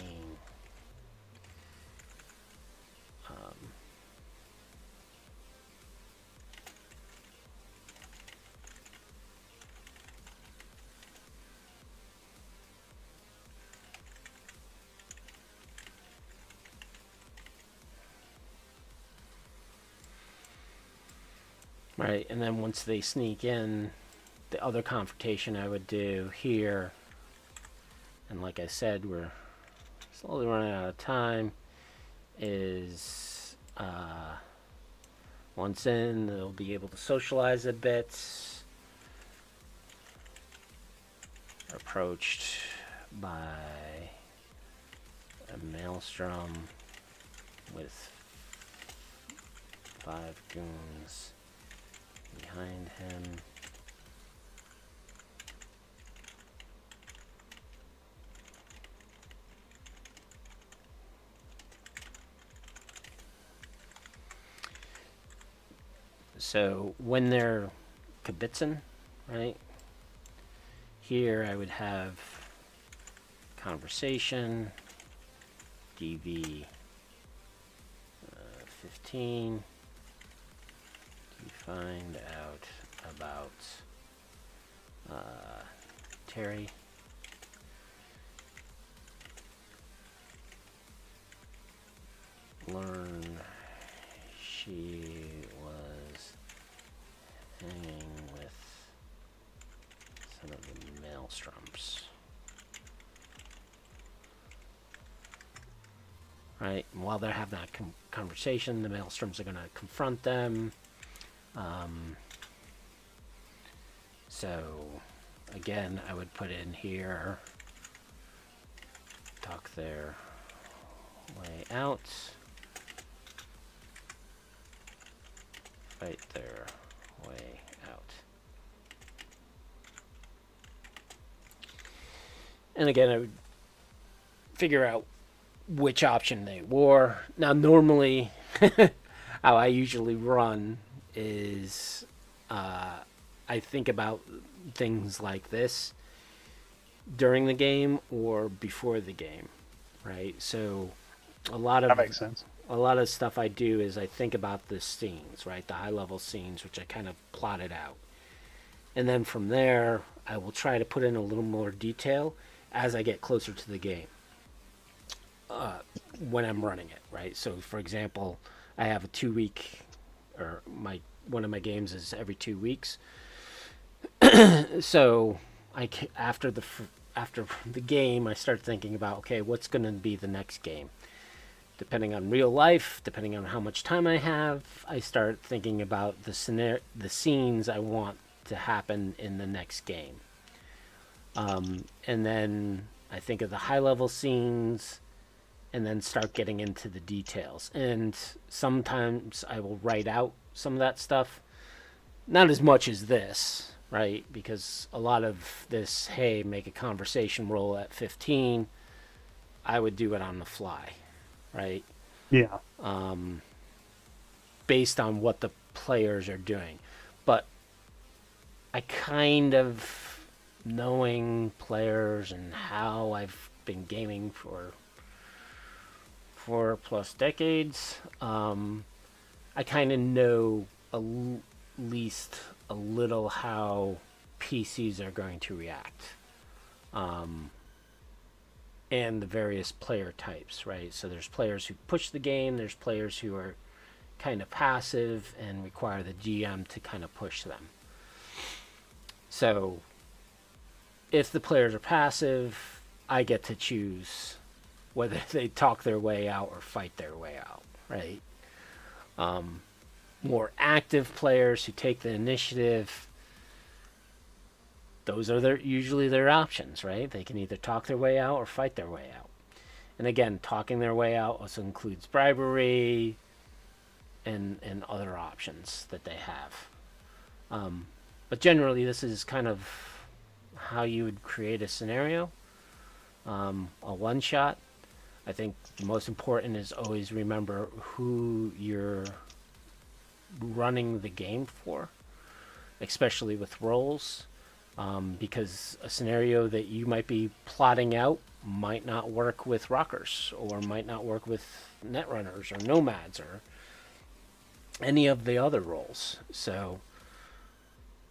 Right, and then once they sneak in, the other confrontation I would do here, and like I said, we're slowly running out of time, is once in, they'll be able to socialize a bit. Approached by a maelstrom with 5 goons behind him. So when they're kibitzing, right? Here I would have conversation, DV 15. Find out about Terry. Learn she was hanging with some of the maelstroms. Right, and while they're having that conversation, the maelstroms are going to confront them. So again, I would put in here, talk their way out, fight their way out. And again, I would figure out which option they wore. Now, normally, how I usually run is I think about things like this during the game or before the game, right? So a lot of that makes sense. A lot of stuff I do is I think about the scenes, right? The high level scenes, which I kind of plotted out. And then from there, I will try to put in a little more detail as I get closer to the game when I'm running it, right? So for example, I have a 2-week, or one of my games is every 2 weeks. So after the game, I start thinking about, okay, what's going to be the next game? depending on real life, depending on how much time I have, I start thinking about the scenes I want to happen in the next game. And then I think of the high-level scenes and then start getting into the details. And sometimes I will write out some of that stuff. Not as much as this, right? Because a lot of this, hey, make a conversation roll at 15, I would do it on the fly, right? Yeah. Based on what the players are doing. But I kind of, knowing players and how I've been gaming for 4+ decades, I kind of know at least a little how PCs are going to react. And the various player types, right? So there's players who push the game, there's players who are kind of passive and require the GM to kind of push them. So if the players are passive, I get to choose whether they talk their way out or fight their way out, right? More active players who take the initiative, those are usually their options, right? They can either talk their way out or fight their way out. And again, talking their way out also includes bribery and other options that they have. But generally, this is kind of how you would create a scenario, a one-shot. I think the most important is always remember who you're running the game for, especially with roles. Because a scenario that you might be plotting out might not work with rockers, or might not work with netrunners or nomads or any of the other roles. So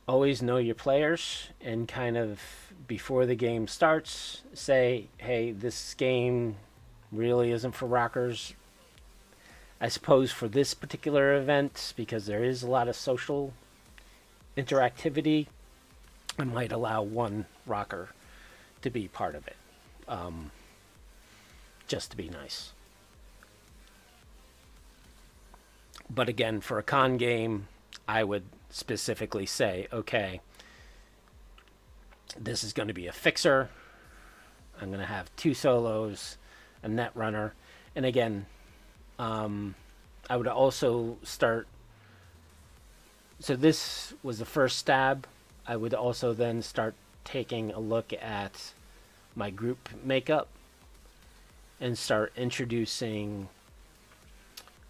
always know your players, and kind of before the game starts say, hey, this game really isn't for rockers. I suppose for this particular event, because there is a lot of social interactivity, I might allow one rocker to be part of it, just to be nice. But again, for a con game, I would specifically say, okay, this is going to be a fixer. I'm going to have 2 solos, a netrunner, and again, I would also start. So this was the first stab. I would also then start taking a look at my group makeup and start introducing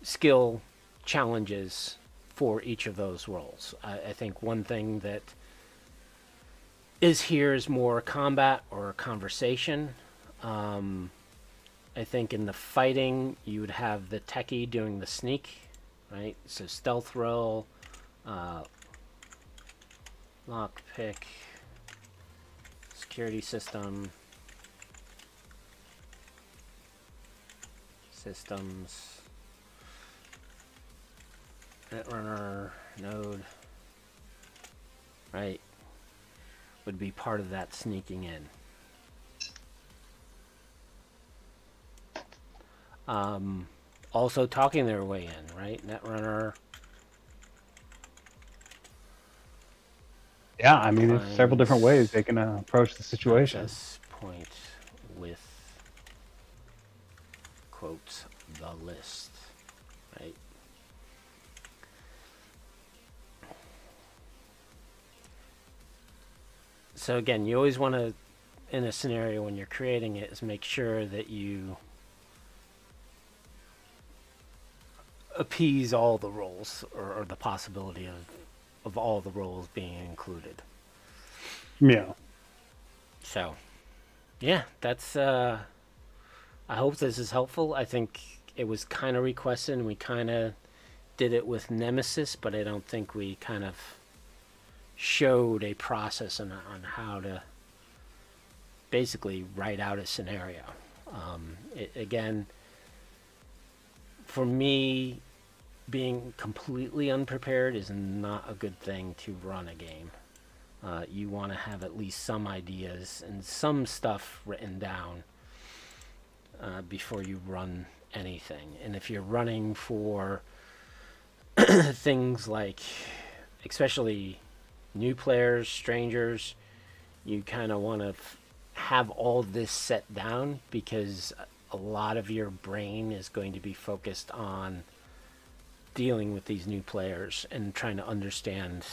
skill challenges for each of those roles. I think one thing that is here is more combat or conversation. I think in the fighting, you would have the techie doing the sneak, right? So stealth roll, lockpick, security systems, netrunner, node, right, would be part of that sneaking in. Also talking their way in, right? Netrunner. Yeah, I mean, there's several different ways they can approach the situation. Access point with, quotes, the list, right? So again, you always want to, in a scenario when you're creating it, is make sure that you appease all the roles, or the possibility of all the roles being included. Yeah. So, yeah, that's, I hope this is helpful. I think it was kind of requested, and we kind of did it with Nemesis, but I don't think we kind of showed a process on how to basically write out a scenario. Again, for me, being completely unprepared is not a good thing to run a game. You want to have at least some ideas and some stuff written down before you run anything. And if you're running for things like, especially new players, strangers, you kind of want to have all this set down, because a lot of your brain is going to be focused on dealing with these new players and trying to understand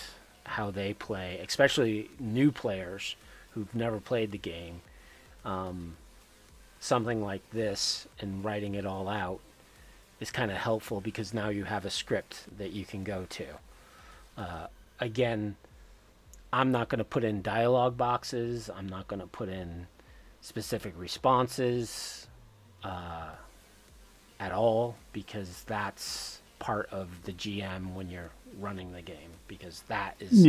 how they play, especially new players who've never played the game. Something like this and writing it all out is kind of helpful, because now you have a script that you can go to. Again, I'm not going to put in dialogue boxes. I'm not going to put in specific responses at all, because that's part of the GM when you're running the game, because that is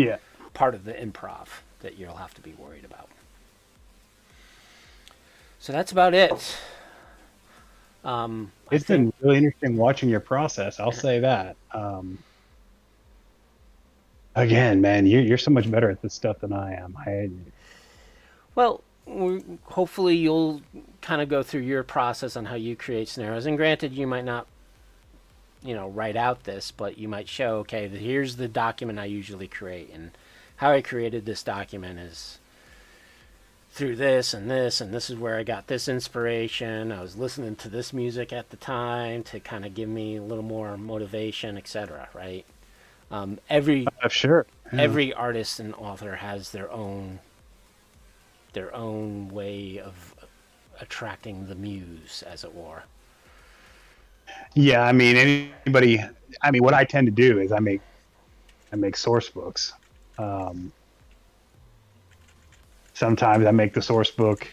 part of the improv that you'll have to be worried about. So that's about it. It's been really interesting watching your process. I'll say that. Again, man, you're so much better at this stuff than I am. Well, hopefully you'll kind of go through your process on how you create scenarios. And granted, you might not, write out this, but you might show, okay, here's the document I usually create, and how I created this document is through this, and this is where I got this inspiration. I was listening to this music at the time to kind of give me a little more motivation, etc. Right? Sure. Yeah. Every artist and author has their own way of attracting the muse, as it were. Yeah, what I tend to do is I make source books. Sometimes I make the source book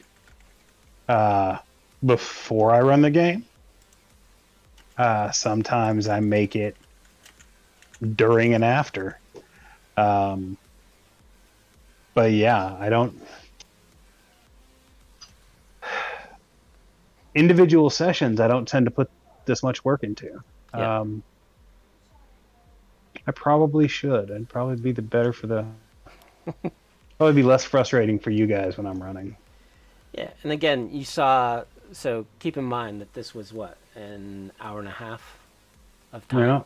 before I run the game. Sometimes I make it during and after. But yeah, I don't. Individual sessions, I don't tend to put this much work into. Yeah. I probably should. I'd probably be the better for the. Probably be less frustrating for you guys when I'm running. Yeah, and again, you saw. So keep in mind that this was an hour and a half of time. Yeah.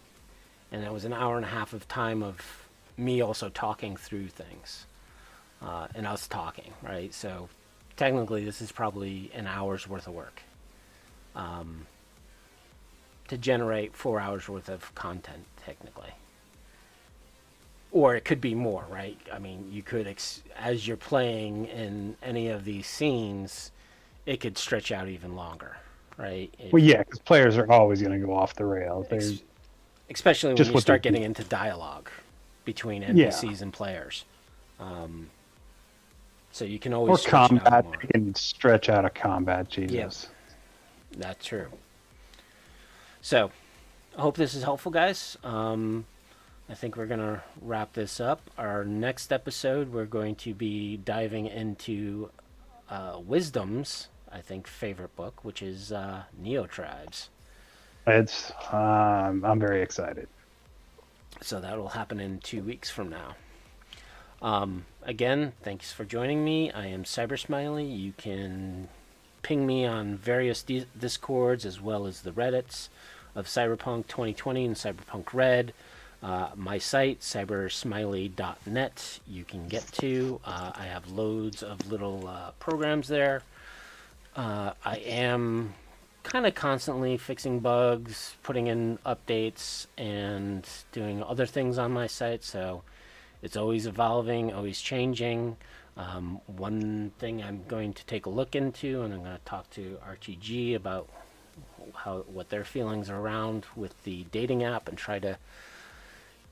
And it was an hour and a half of time of me also talking through things, and us talking, right? So technically, this is probably an hour's worth of work to generate 4 hours worth of content, technically. Or it could be more, right? I mean, you could, as you're playing in any of these scenes, it could stretch out even longer, right? Well, yeah, because players are always going to go off the rails. Especially when you start getting into dialogue between NPCs and players. So you can always... Or combat. You can stretch out a combat, Jesus. Yes, that's true. So, I hope this is helpful, guys. I think we're going to wrap this up. Our next episode, we're going to be diving into Wisdom's, I think, favorite book, which is Neo-Tribes. I'm very excited. So that will happen in 2 weeks from now. Again, thanks for joining me. I am Cybersmily. You can ping me on various Discords as well as the Reddits of Cyberpunk 2020 and Cyberpunk Red. My site, cybersmily.net, you can get to. I have loads of little programs there. I am kind of constantly fixing bugs, putting in updates, and doing other things on my site, so it's always evolving, always changing. One thing I'm going to take a look into, and I'm going to talk to RTG about what their feelings are around with the dating app, and try to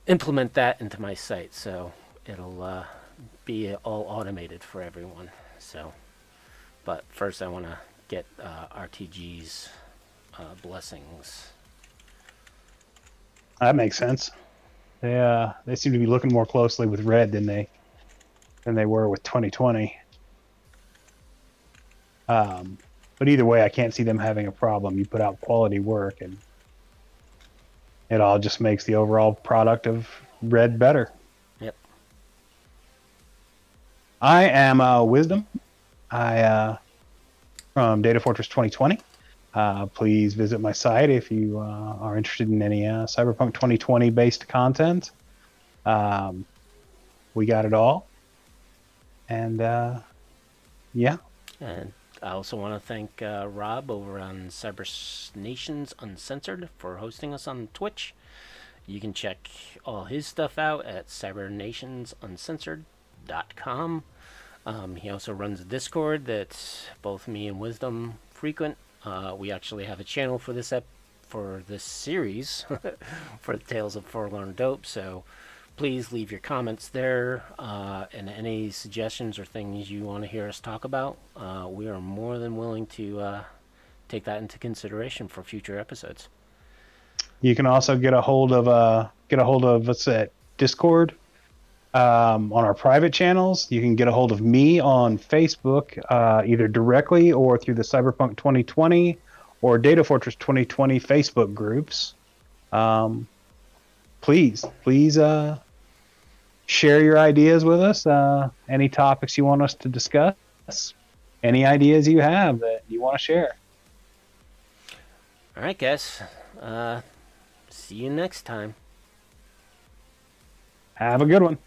implement that into my site, so it'll be all automated for everyone. So, but first I want to get RTG's blessings. That makes sense. They seem to be looking more closely with Red than they were with 2020. But either way, I can't see them having a problem. You put out quality work, and it all just makes the overall product of Red better. Yep. I am Wisdom. From Datafortress 2020. Please visit my site if you are interested in any Cyberpunk 2020 based content. We got it all. And yeah. And I also want to thank Rob over on Cyber Nations Uncensored for hosting us on Twitch. You can check all his stuff out at cybernationsuncensored.com. He also runs a Discord that both me and Wisdom frequent. We actually have a channel for this series for the Tales of Forlorn Dope. So please leave your comments there and any suggestions or things you want to hear us talk about. We are more than willing to take that into consideration for future episodes. You can also get a hold of us at Discord on our private channels. You can get a hold of me on Facebook either directly or through the Cyberpunk 2020 or Datafortress 2020 Facebook groups. Please share your ideas with us. Any topics you want us to discuss. Any ideas you have that you want to share. All right, guys. See you next time. Have a good one.